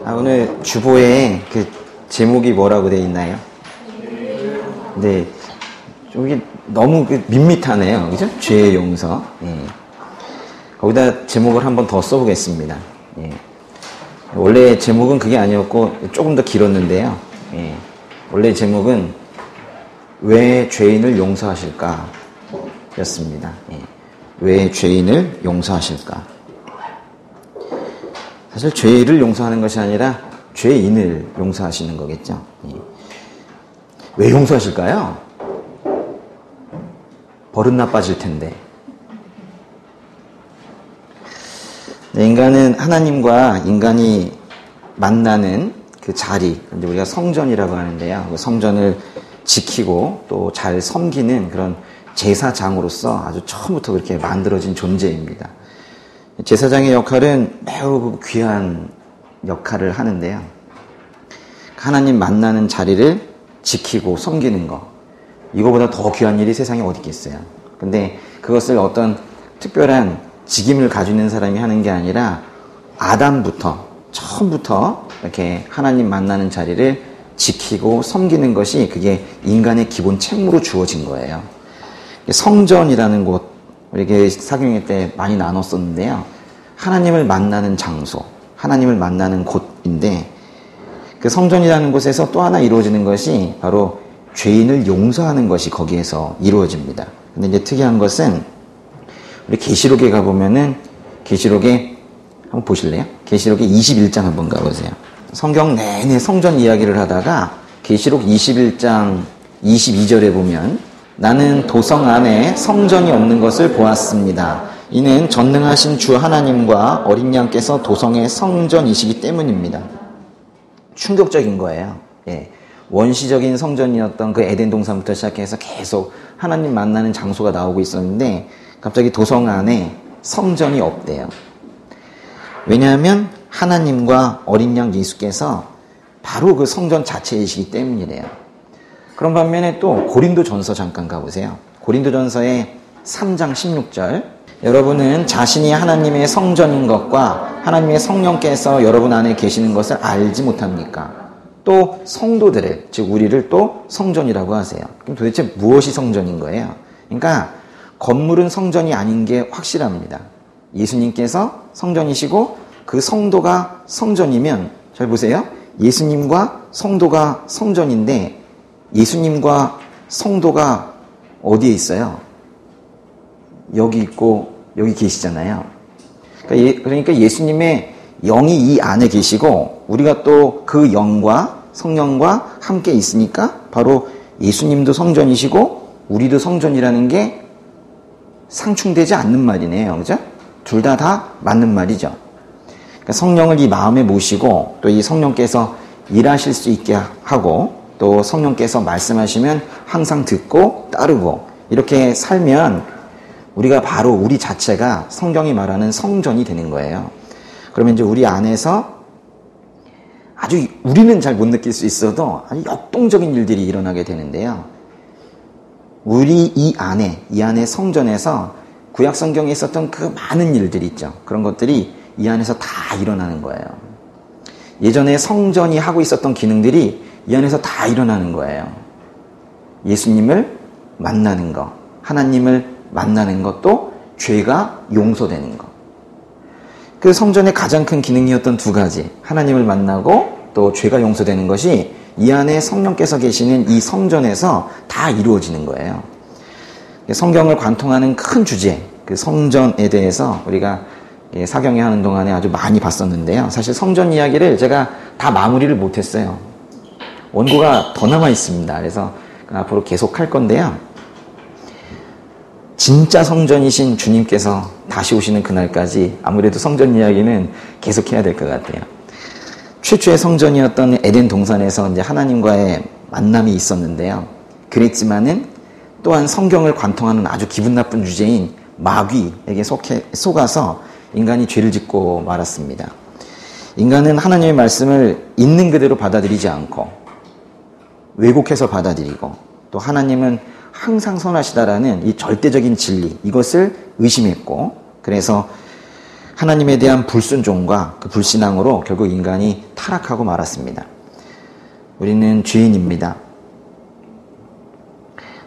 오늘 주보에 그 제목이 뭐라고 되어 있나요? 네. 여기 너무 밋밋하네요. 그죠? 죄의 용서. 예. 거기다 제목을 한번 더 써보겠습니다. 예. 원래 제목은 그게 아니었고 조금 더 길었는데요. 예. 원래 제목은 왜 죄인을 용서하실까? 였습니다. 예. 왜 죄인을 용서하실까? 사실 죄를 용서하는 것이 아니라 죄인을 용서하시는 거겠죠. 예. 왜 용서하실까요? 버릇 나빠질 텐데. 네, 인간은 하나님과 인간이 만나는 그 자리, 우리가 성전이라고 하는데요. 그 성전을 지키고 또 잘 섬기는 그런 제사장으로서 아주 처음부터 그렇게 만들어진 존재입니다. 제사장의 역할은 매우 귀한 역할을 하는데요. 하나님 만나는 자리를 지키고 섬기는 것, 이거보다 더 귀한 일이 세상에 어디 있겠어요. 근데 그것을 어떤 특별한 직임을 가지고 있는 사람이 하는 게 아니라 아담부터, 처음부터 이렇게 하나님 만나는 자리를 지키고 섬기는 것이 그게 인간의 기본 책무로 주어진 거예요. 성전이라는 곳, 우리 사경회 때 많이 나눴었는데요. 하나님을 만나는 장소, 하나님을 만나는 곳인데 그 성전이라는 곳에서 또 하나 이루어지는 것이 바로 죄인을 용서하는 것이 거기에서 이루어집니다. 근데 이제 특이한 것은 우리 계시록에 가보면은 계시록에 한번 보실래요? 계시록에 21장 한번 가보세요. 성경 내내 성전 이야기를 하다가 계시록 21장 22절에 보면 나는 도성 안에 성전이 없는 것을 보았습니다. 이는 전능하신 주 하나님과 어린 양께서 도성의 성전이시기 때문입니다. 충격적인 거예요. 예. 원시적인 성전이었던 그 에덴 동산부터 시작해서 계속 하나님 만나는 장소가 나오고 있었는데 갑자기 도성 안에 성전이 없대요. 왜냐하면 하나님과 어린 양 예수께서 바로 그 성전 자체이시기 때문이래요. 그런 반면에 또 고린도전서 잠깐 가보세요. 고린도전서의 3장 16절. 여러분은 자신이 하나님의 성전인 것과 하나님의 성령께서 여러분 안에 계시는 것을 알지 못합니까? 또 성도들을, 즉 우리를 또 성전이라고 하세요. 그럼 도대체 무엇이 성전인 거예요? 그러니까 건물은 성전이 아닌 게 확실합니다. 예수님께서 성전이시고 그 성도가 성전이면, 잘 보세요. 예수님과 성도가 성전인데 예수님과 성도가 어디에 있어요? 여기 있고 여기 계시잖아요. 그러니까 예수님의 영이 이 안에 계시고 우리가 또 그 영과 성령과 함께 있으니까 바로 예수님도 성전이시고 우리도 성전이라는 게 상충되지 않는 말이네요. 그죠? 둘 다 맞는 말이죠. 그러니까 성령을 이 마음에 모시고 또 이 성령께서 일하실 수 있게 하고 또 성령께서 말씀하시면 항상 듣고 따르고 이렇게 살면 우리가 바로 우리 자체가 성경이 말하는 성전이 되는 거예요. 그러면 이제 우리 안에서 아주 우리는 잘 못 느낄 수 있어도 아주 역동적인 일들이 일어나게 되는데요. 우리 이 안에 성전에서 구약 성경에 있었던 그 많은 일들이 있죠. 그런 것들이 이 안에서 다 일어나는 거예요. 예전에 성전이 하고 있었던 기능들이 이 안에서 다 일어나는 거예요. 예수님을 만나는 것, 하나님을 만나는 것도 죄가 용서되는 것. 그 성전의 가장 큰 기능이었던 두 가지, 하나님을 만나고 또 죄가 용서되는 것이 이 안에 성령께서 계시는 이 성전에서 다 이루어지는 거예요. 성경을 관통하는 큰 주제, 그 성전에 대해서 우리가 사경에 하는 동안에 아주 많이 봤었는데요. 사실 성전 이야기를 제가 다 마무리를 못했어요. 원고가 더 남아 있습니다. 그래서 앞으로 계속 할 건데요. 진짜 성전이신 주님께서 다시 오시는 그날까지 아무래도 성전 이야기는 계속해야 될 것 같아요. 최초의 성전이었던 에덴 동산에서 이제 하나님과의 만남이 있었는데요. 그랬지만은 또한 성경을 관통하는 아주 기분 나쁜 주제인 마귀에게 속아서 인간이 죄를 짓고 말았습니다. 인간은 하나님의 말씀을 있는 그대로 받아들이지 않고 왜곡해서 받아들이고 또 하나님은 항상 선하시다라는 이 절대적인 진리, 이것을 의심했고 그래서 하나님에 대한 불순종과 그 불신앙으로 결국 인간이 타락하고 말았습니다. 우리는 죄인입니다.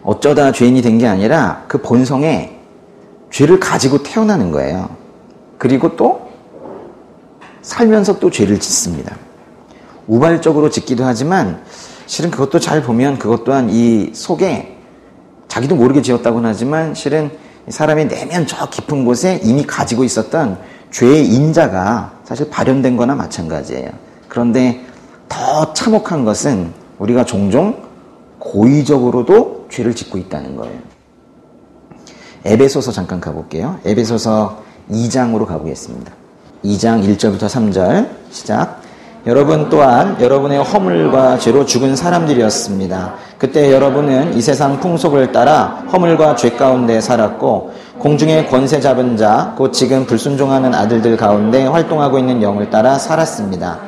어쩌다 죄인이 된 게 아니라 그 본성에 죄를 가지고 태어나는 거예요. 그리고 또 살면서 또 죄를 짓습니다. 우발적으로 짓기도 하지만 실은 그것도 잘 보면 그것 또한 이 속에 자기도 모르게 지었다고는 하지만 실은 사람의 내면 저 깊은 곳에 이미 가지고 있었던 죄의 인자가 사실 발현된 거나 마찬가지예요. 그런데 더 참혹한 것은 우리가 종종 고의적으로도 죄를 짓고 있다는 거예요. 에베소서 잠깐 가볼게요. 에베소서 2장으로 가보겠습니다. 2장 1절부터 3절 시작. 여러분 또한 여러분의 허물과 죄로 죽은 사람들이었습니다. 그때 여러분은 이 세상 풍속을 따라 허물과 죄 가운데 살았고 공중의 권세 잡은 자, 곧 지금 불순종하는 아들들 가운데 활동하고 있는 영을 따라 살았습니다.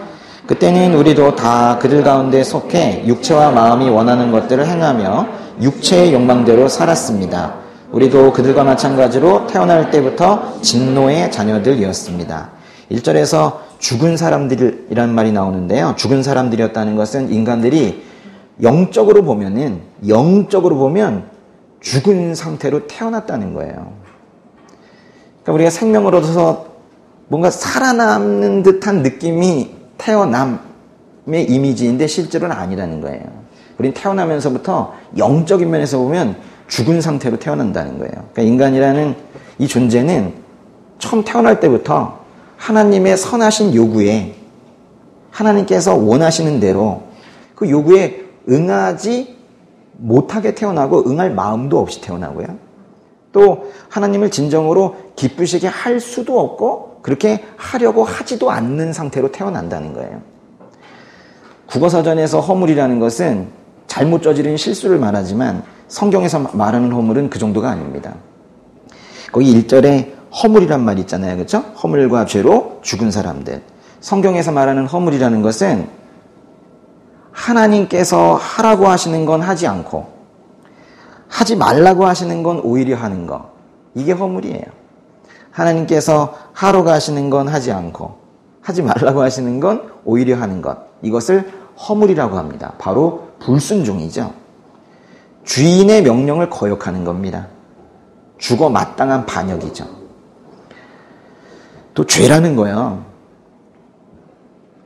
그때는 우리도 다 그들 가운데 속해 육체와 마음이 원하는 것들을 행하며 육체의 욕망대로 살았습니다. 우리도 그들과 마찬가지로 태어날 때부터 진노의 자녀들이었습니다. 1절에서 죽은 사람들이라는 말이 나오는데요. 죽은 사람들이었다는 것은 인간들이 영적으로 보면 죽은 상태로 태어났다는 거예요. 그러니까 우리가 생명을 얻어서 뭔가 살아남는 듯한 느낌이 태어남의 이미지인데 실제로는 아니라는 거예요. 우린 태어나면서부터 영적인 면에서 보면 죽은 상태로 태어난다는 거예요. 그러니까 인간이라는 이 존재는 처음 태어날 때부터 하나님의 선하신 요구에 하나님께서 원하시는 대로 그 요구에 응하지 못하게 태어나고 응할 마음도 없이 태어나고요. 또 하나님을 진정으로 기쁘시게 할 수도 없고 그렇게 하려고 하지도 않는 상태로 태어난다는 거예요. 국어사전에서 허물이라는 것은 잘못 저지른 실수를 말하지만 성경에서 말하는 허물은 그 정도가 아닙니다. 거기 1절에 허물이란 말이 있잖아요. 그렇죠? 허물과 죄로 죽은 사람들. 성경에서 말하는 허물이라는 것은 하나님께서 하라고 하시는 건 하지 않고 하지 말라고 하시는 건 오히려 하는 거. 이게 허물이에요. 하나님께서 하라고 하시는 건 하지 않고 하지 말라고 하시는 건 오히려 하는 것. 이것을 허물이라고 합니다. 바로 불순종이죠. 주인의 명령을 거역하는 겁니다. 죽어 마땅한 반역이죠. 또 죄라는 거요.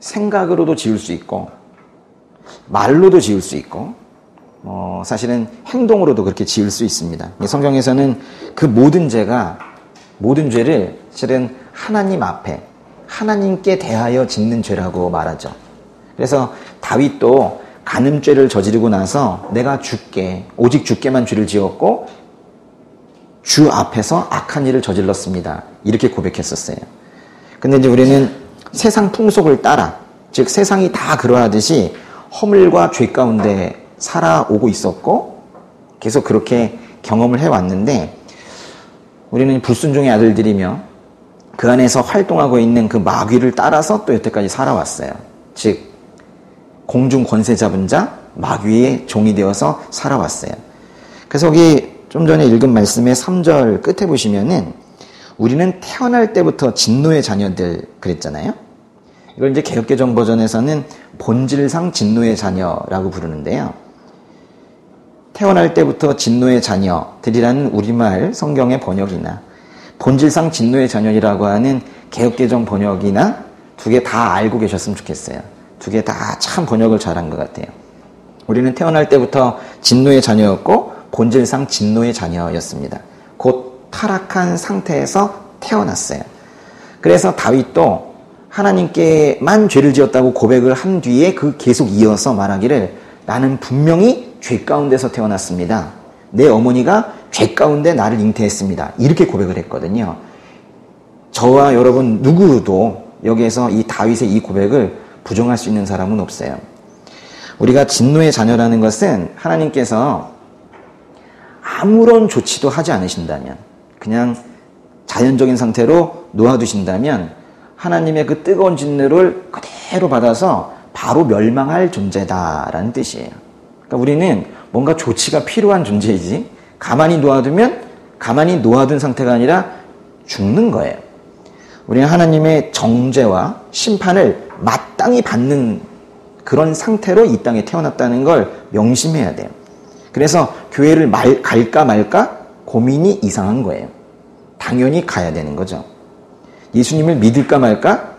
생각으로도 지을 수 있고 말로도 지을 수 있고 사실은 행동으로도 그렇게 지을 수 있습니다. 성경에서는 그 모든 죄를 실은 하나님 앞에 하나님께 대하여 짓는 죄라고 말하죠. 그래서 다윗도 간음죄를 저지르고 나서 내가 오직 주께만 죄를 지었고 주 앞에서 악한 일을 저질렀습니다. 이렇게 고백했었어요. 근데 이제 우리는 세상 풍속을 따라, 즉 세상이 다 그러하듯이 허물과 죄 가운데 살아오고 있었고 계속 그렇게 경험을 해왔는데 우리는 불순종의 아들들이며 그 안에서 활동하고 있는 그 마귀를 따라서 또 여태까지 살아왔어요. 즉 공중 권세 잡은 자, 마귀의 종이 되어서 살아왔어요. 그래서 여기 좀 전에 읽은 말씀의 3절 끝에 보시면은 우리는 태어날 때부터 진노의 자녀들 그랬잖아요. 이걸 이제 개역개정 버전에서는 본질상 진노의 자녀라고 부르는데요. 태어날 때부터 진노의 자녀들이라는 우리말 성경의 번역이나 본질상 진노의 자녀이라고 하는 개역개정 번역이나 두 개 다 알고 계셨으면 좋겠어요. 두 개 다 참 번역을 잘한 것 같아요. 우리는 태어날 때부터 진노의 자녀였고 본질상 진노의 자녀였습니다. 곧 타락한 상태에서 태어났어요. 그래서 다윗도 하나님께만 죄를 지었다고 고백을 한 뒤에 그 계속 이어서 말하기를 나는 분명히 죄 가운데서 태어났습니다. 내 어머니가 죄 가운데 나를 잉태했습니다. 이렇게 고백을 했거든요. 저와 여러분 누구도 여기에서 이 다윗의 이 고백을 부정할 수 있는 사람은 없어요. 우리가 진노의 자녀라는 것은 하나님께서 아무런 조치도 하지 않으신다면 그냥 자연적인 상태로 놓아두신다면 하나님의 그 뜨거운 진노를 그대로 받아서 바로 멸망할 존재다라는 뜻이에요. 그러니까 우리는 뭔가 조치가 필요한 존재이지 가만히 놓아두면 가만히 놓아둔 상태가 아니라 죽는 거예요. 우리는 하나님의 정죄와 심판을 마땅히 받는 그런 상태로 이 땅에 태어났다는 걸 명심해야 돼요. 그래서 교회를 갈까 말까 고민이 이상한 거예요. 당연히 가야 되는 거죠. 예수님을 믿을까 말까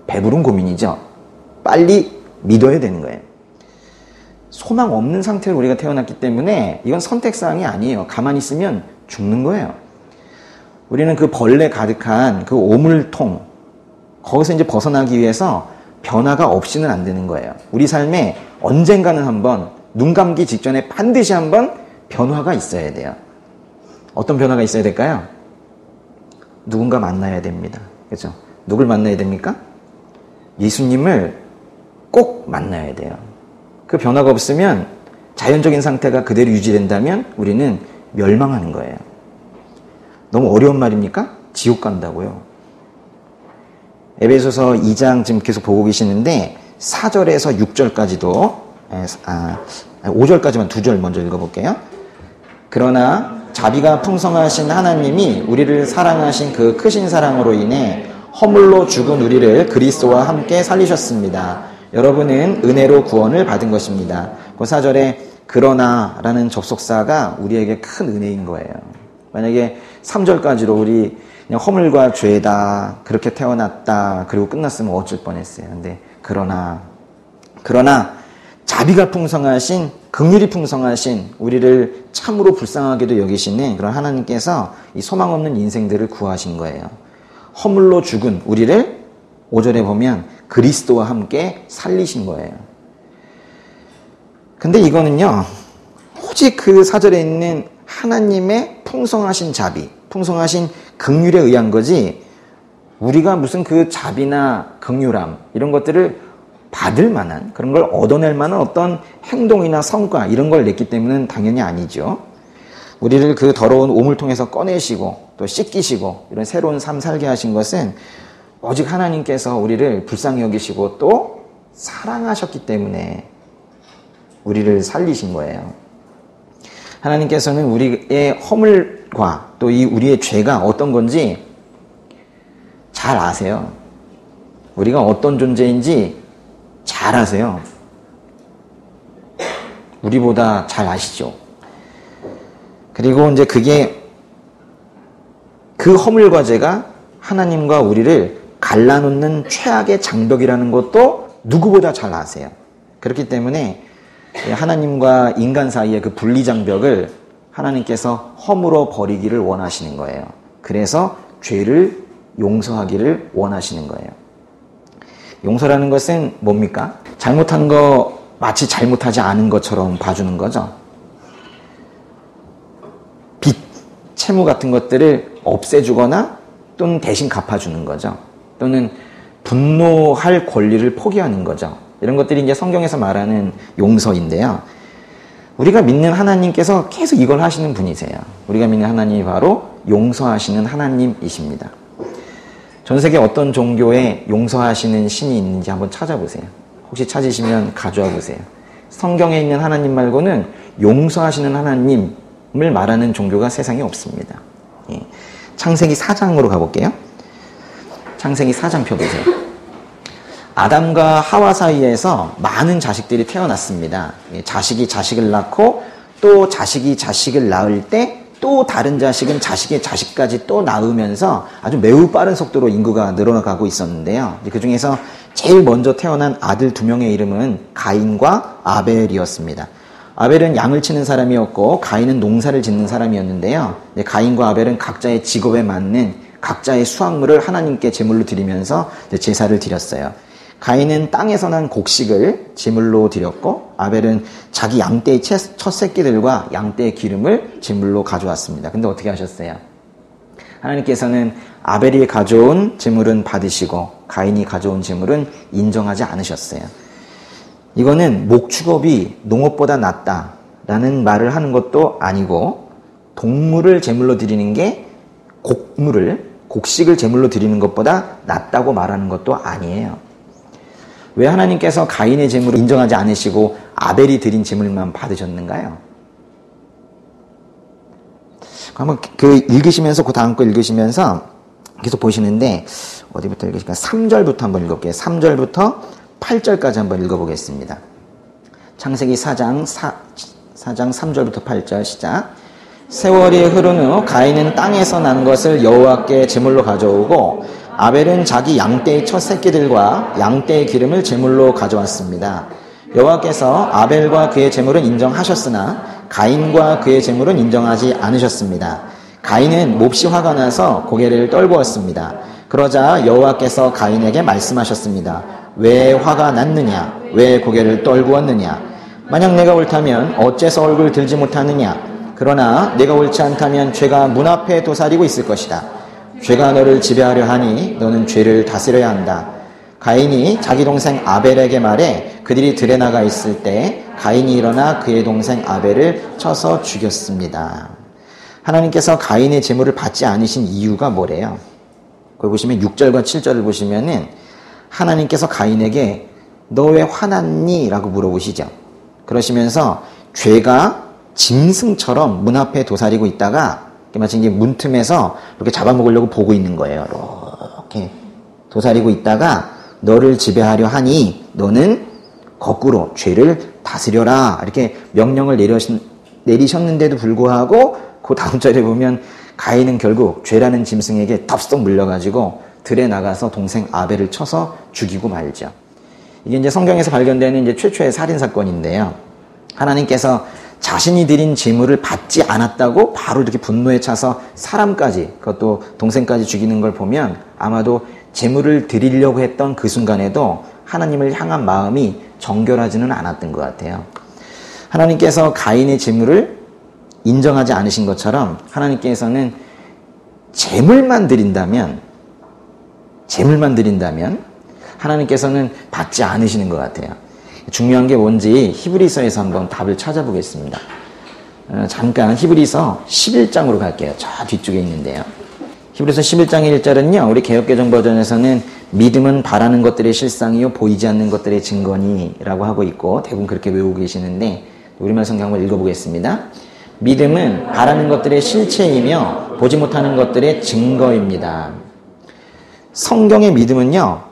배부른 고민이죠. 빨리 믿어야 되는 거예요. 소망 없는 상태로 우리가 태어났기 때문에 이건 선택사항이 아니에요. 가만히 있으면 죽는 거예요. 우리는 그 벌레 가득한 그 오물통, 거기서 이제 벗어나기 위해서 변화가 없이는 안 되는 거예요. 우리 삶에 언젠가는 한번, 눈 감기 직전에 반드시 한번 변화가 있어야 돼요. 어떤 변화가 있어야 될까요? 누군가 만나야 됩니다. 그렇죠? 누굴 만나야 됩니까? 예수님을 꼭 만나야 돼요. 그 변화가 없으면, 자연적인 상태가 그대로 유지된다면 우리는 멸망하는 거예요. 너무 어려운 말입니까? 지옥 간다고요. 에베소서 2장 지금 계속 보고 계시는데 4절에서 6절까지도 5절까지만 2절 먼저 읽어볼게요. 그러나 자비가 풍성하신 하나님이 우리를 사랑하신 그 크신 사랑으로 인해 허물로 죽은 우리를 그리스도와 함께 살리셨습니다. 여러분은 은혜로 구원을 받은 것입니다. 그 4절에 그러나라는 접속사가 우리에게 큰 은혜인 거예요. 만약에 3절까지로 우리 그냥 허물과 죄다, 그렇게 태어났다, 그리고 끝났으면 어쩔 뻔했어요. 근데 그러나 자비가 풍성하신, 긍휼이 풍성하신 우리를 참으로 불쌍하게도 여기시는 그런 하나님께서 이 소망 없는 인생들을 구하신 거예요. 허물로 죽은 우리를 5절에 보면 그리스도와 함께 살리신 거예요. 근데 이거는요, 오직 그 4절에 있는 하나님의 풍성하신 자비, 풍성하신 긍휼에 의한 거지, 우리가 무슨 그 자비나 긍휼함 이런 것들을 받을 만한, 그런 걸 얻어낼 만한 어떤 행동이나 성과 이런 걸 냈기 때문은 당연히 아니죠. 우리를 그 더러운 오물통에서 꺼내시고 또 씻기시고 이런 새로운 삶 살게 하신 것은 오직 하나님께서 우리를 불쌍히 여기시고 또 사랑하셨기 때문에 우리를 살리신 거예요. 하나님께서는 우리의 허물과 또 이 우리의 죄가 어떤 건지 잘 아세요. 우리가 어떤 존재인지 잘 아세요. 우리보다 잘 아시죠. 그리고 이제 그 허물과 죄가 하나님과 우리를 갈라놓는 최악의 장벽이라는 것도 누구보다 잘 아세요. 그렇기 때문에 하나님과 인간 사이의 그 분리장벽을 하나님께서 허물어 버리기를 원하시는 거예요. 그래서 죄를 용서하기를 원하시는 거예요. 용서라는 것은 뭡니까? 잘못한 거 마치 잘못하지 않은 것처럼 봐주는 거죠. 빚, 채무 같은 것들을 없애주거나 또는 대신 갚아주는 거죠. 또는 분노할 권리를 포기하는 거죠. 이런 것들이 이제 성경에서 말하는 용서인데요. 우리가 믿는 하나님께서 계속 이걸 하시는 분이세요. 우리가 믿는 하나님이 바로 용서하시는 하나님이십니다. 전 세계 어떤 종교에 용서하시는 신이 있는지 한번 찾아보세요. 혹시 찾으시면 가져와 보세요. 성경에 있는 하나님 말고는 용서하시는 하나님을 말하는 종교가 세상에 없습니다. 창세기 4장으로 가볼게요. 창세기 4장 펴보세요. 아담과 하와 사이에서 많은 자식들이 태어났습니다. 자식이 자식을 낳고 또 자식이 자식을 낳을 때 또 다른 자식은 자식의 자식까지 또 낳으면서 아주 매우 빠른 속도로 인구가 늘어나가고 있었는데요. 그 중에서 제일 먼저 태어난 아들 2명의 이름은 가인과 아벨이었습니다. 아벨은 양을 치는 사람이었고 가인은 농사를 짓는 사람이었는데요. 가인과 아벨은 각자의 직업에 맞는 각자의 수확물을 하나님께 제물로 드리면서 제사를 드렸어요. 가인은 땅에서 난 곡식을 제물로 드렸고 아벨은 자기 양떼의 첫 새끼들과 양떼의 기름을 제물로 가져왔습니다. 근데 어떻게 하셨어요? 하나님께서는 아벨이 가져온 제물은 받으시고 가인이 가져온 제물은 인정하지 않으셨어요. 이거는 목축업이 농업보다 낫다라는 말을 하는 것도 아니고 동물을 제물로 드리는 게 곡식을 제물로 드리는 것보다 낫다고 말하는 것도 아니에요. 왜 하나님께서 가인의 제물을 인정하지 않으시고 아벨이 드린 제물만 받으셨는가요? 한번 읽으시면서 그 다음 거 읽으시면서 계속 보시는데 어디부터 읽으실까요? 3절부터 한번 읽어볼게요. 3절부터 8절까지 한번 읽어보겠습니다. 창세기 4장 3절부터 8절 시작. 세월이 흐른 후 가인은 땅에서 난 것을 여호와께 제물로 가져오고 아벨은 자기 양떼의 첫 새끼들과 양떼의 기름을 제물로 가져왔습니다. 여호와께서 아벨과 그의 제물은 인정하셨으나 가인과 그의 제물은 인정하지 않으셨습니다. 가인은 몹시 화가 나서 고개를 떨구었습니다. 그러자 여호와께서 가인에게 말씀하셨습니다. 왜 화가 났느냐? 왜 고개를 떨구었느냐? 만약 내가 옳다면 어째서 얼굴 들지 못하느냐? 그러나 내가 옳지 않다면 죄가 문 앞에 도사리고 있을 것이다. 죄가 너를 지배하려 하니 너는 죄를 다스려야 한다. 가인이 자기 동생 아벨에게 말해 그들이 들에 나가 있을 때 가인이 일어나 그의 동생 아벨을 쳐서 죽였습니다. 하나님께서 가인의 제물을 받지 않으신 이유가 뭐래요? 거기 보시면 6절과 7절을 보시면은 하나님께서 가인에게 너 왜 화났니? 라고 물어보시죠. 그러시면서 죄가 짐승처럼 문 앞에 도사리고 있다가 마치 이제 문틈에서 이렇게 잡아먹으려고 보고 있는 거예요. 이렇게 도사리고 있다가 너를 지배하려 하니 너는 거꾸로 죄를 다스려라 이렇게 명령을 내리셨는데도 불구하고 그 다음 절에 보면 가인은 결국 죄라는 짐승에게 덥석 물려가지고 들에 나가서 동생 아벨을 쳐서 죽이고 말죠. 이게 이제 성경에서 발견되는 이제 최초의 살인 사건인데요. 하나님께서 자신이 드린 제물을 받지 않았다고 바로 이렇게 분노에 차서 사람까지, 그것도 동생까지 죽이는 걸 보면 아마도 제물을 드리려고 했던 그 순간에도 하나님을 향한 마음이 정결하지는 않았던 것 같아요. 하나님께서 가인의 제물을 인정하지 않으신 것처럼 하나님께서는 제물만 드린다면 하나님께서는 받지 않으시는 것 같아요. 중요한 게 뭔지 히브리서에서 한번 답을 찾아보겠습니다. 잠깐 히브리서 11장으로 갈게요. 저 뒤쪽에 있는데요. 히브리서 11장 1절은요. 우리 개역개정 버전에서는 믿음은 바라는 것들의 실상이요 보이지 않는 것들의 증거니 라고 하고 있고 대부분 그렇게 외우고 계시는데 우리말 성경 한번 읽어보겠습니다. 믿음은 바라는 것들의 실체이며 보지 못하는 것들의 증거입니다. 성경의 믿음은요.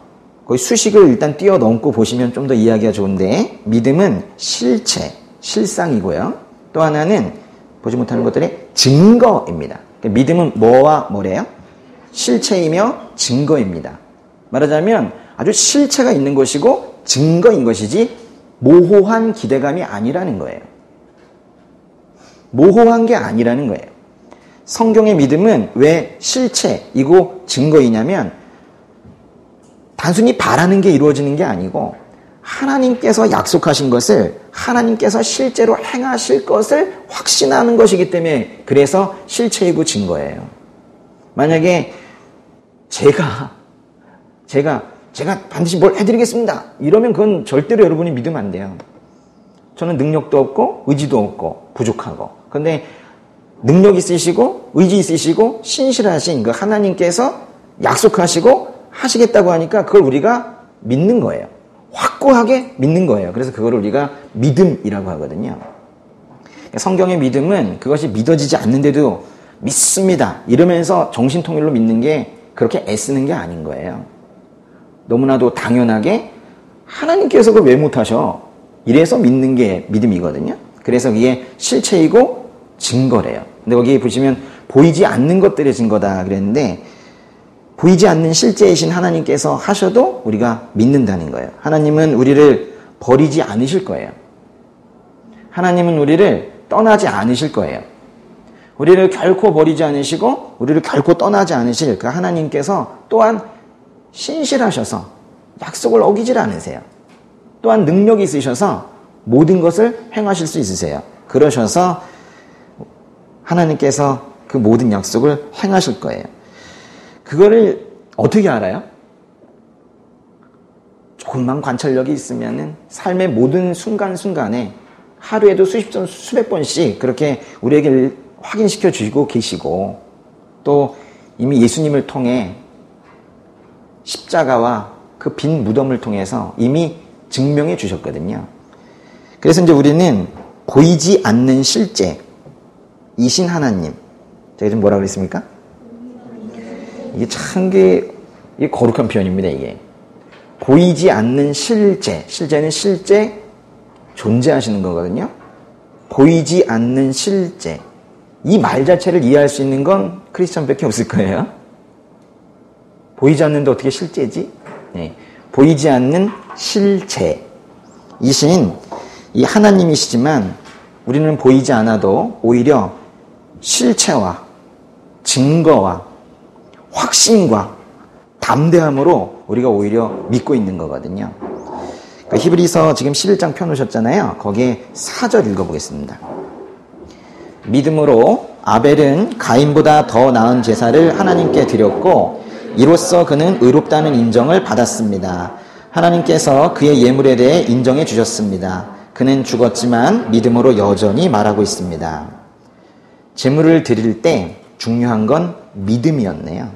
거의 수식을 일단 뛰어넘고 보시면 좀 더 이해하기가 좋은데 믿음은 실체, 실상이고요. 또 하나는 보지 못하는 것들의 증거입니다. 그러니까 믿음은 뭐와 뭐래요? 실체이며 증거입니다. 말하자면 아주 실체가 있는 것이고 증거인 것이지 모호한 기대감이 아니라는 거예요. 모호한 게 아니라는 거예요. 성경의 믿음은 왜 실체이고 증거이냐면 단순히 바라는 게 이루어지는 게 아니고 하나님께서 약속하신 것을 하나님께서 실제로 행하실 것을 확신하는 것이기 때문에 그래서 실체이고 증거예요. 만약에 제가 반드시 뭘 해드리겠습니다. 이러면 그건 절대로 여러분이 믿으면 안 돼요. 저는 능력도 없고 의지도 없고 부족하고 그런데 능력 있으시고 의지 있으시고 신실하신 그 하나님께서 약속하시고 하시겠다고 하니까 그걸 우리가 믿는 거예요. 확고하게 믿는 거예요. 그래서 그걸 우리가 믿음이라고 하거든요. 성경의 믿음은 그것이 믿어지지 않는데도 믿습니다. 이러면서 정신통일로 믿는 게 그렇게 애쓰는 게 아닌 거예요. 너무나도 당연하게 하나님께서 그걸 왜 못하셔? 이래서 믿는 게 믿음이거든요. 그래서 이게 실체이고 증거래요. 근데 거기 보시면 보이지 않는 것들의 증거다 그랬는데 보이지 않는 실제이신 하나님께서 하셔도 우리가 믿는다는 거예요. 하나님은 우리를 버리지 않으실 거예요. 하나님은 우리를 떠나지 않으실 거예요. 우리를 결코 버리지 않으시고 우리를 결코 떠나지 않으실 그 하나님께서 또한 신실하셔서 약속을 어기질 않으세요. 또한 능력이 있으셔서 모든 것을 행하실 수 있으세요. 그러셔서 하나님께서 그 모든 약속을 행하실 거예요. 그거를 어떻게 알아요? 조금만 관찰력이 있으면은 삶의 모든 순간순간에 하루에도 수십 번, 수백 번씩 그렇게 우리에게 확인시켜 주시고 계시고 또 이미 예수님을 통해 십자가와 그 빈 무덤을 통해서 이미 증명해 주셨거든요. 그래서 이제 우리는 보이지 않는 실제이신 하나님, 제가 좀 뭐라 그랬습니까? 이게 참 이게 거룩한 표현입니다, 이게. 보이지 않는 실제. 실제는 실제 존재하시는 거거든요. 보이지 않는 실제. 이 말 자체를 이해할 수 있는 건 크리스천밖에 없을 거예요. 보이지 않는데 어떻게 실제지? 네. 보이지 않는 실체. 이신 이 하나님이시지만 우리는 보이지 않아도 오히려 실체와 증거와 확신과 담대함으로 우리가 오히려 믿고 있는 거거든요. 그 히브리서 지금 11장 펴놓으셨잖아요. 거기에 4절 읽어보겠습니다. 믿음으로 아벨은 가인보다 더 나은 제사를 하나님께 드렸고 이로써 그는 의롭다는 인정을 받았습니다. 하나님께서 그의 예물에 대해 인정해 주셨습니다. 그는 죽었지만 믿음으로 여전히 말하고 있습니다. 제물을 드릴 때 중요한 건 믿음이었네요.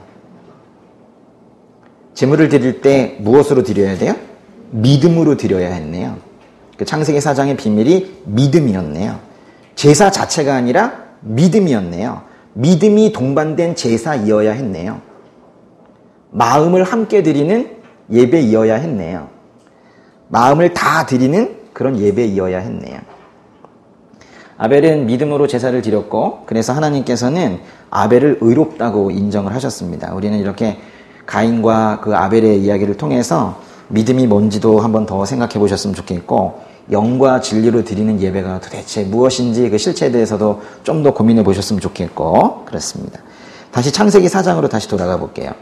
제물을 드릴 때 무엇으로 드려야 돼요? 믿음으로 드려야 했네요. 그 창세기 4장의 비밀이 믿음이었네요. 제사 자체가 아니라 믿음이었네요. 믿음이 동반된 제사이어야 했네요. 마음을 함께 드리는 예배이어야 했네요. 마음을 다 드리는 그런 예배이어야 했네요. 아벨은 믿음으로 제사를 드렸고 그래서 하나님께서는 아벨을 의롭다고 인정을 하셨습니다. 우리는 이렇게 가인과 그 아벨의 이야기를 통해서 믿음이 뭔지도 한번 더 생각해 보셨으면 좋겠고 영과 진리로 드리는 예배가 도대체 무엇인지 그 실체에 대해서도 좀 더 고민해 보셨으면 좋겠고 그렇습니다. 다시 창세기 4장으로 다시 돌아가 볼게요.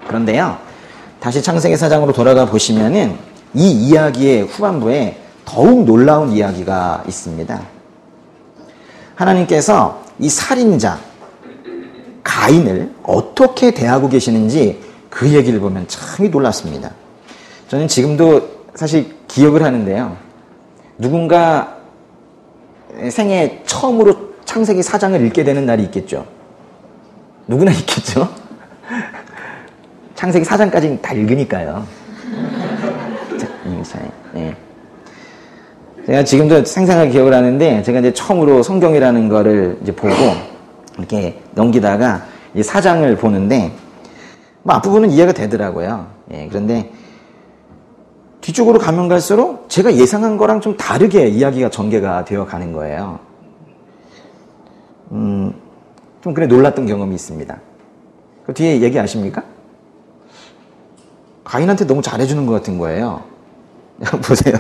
그런데요. 다시 창세기 4장으로 돌아가 보시면은 이 이야기의 후반부에 더욱 놀라운 이야기가 있습니다. 하나님께서 이 살인자 가인을 어떻게 대하고 계시는지 그 얘기를 보면 참 놀랍습니다. 저는 지금도 사실 기억을 하는데요. 누군가 생애 처음으로 창세기 4장을 읽게 되는 날이 있겠죠. 누구나 있겠죠. 창세기 4장까지는 다 읽으니까요. 네. 제가 지금도 생생하게 기억을 하는데, 제가 이제 처음으로 성경이라는 거를 이제 보고, 이렇게 넘기다가 이 4장을 보는데, 뭐 앞부분은 이해가 되더라고요. 예, 그런데, 뒤쪽으로 가면 갈수록 제가 예상한 거랑 좀 다르게 이야기가 전개가 되어 가는 거예요. 좀 그래 놀랐던 경험이 있습니다. 그 뒤에 얘기 아십니까? 가인한테 너무 잘해주는 것 같은 거예요. 보세요.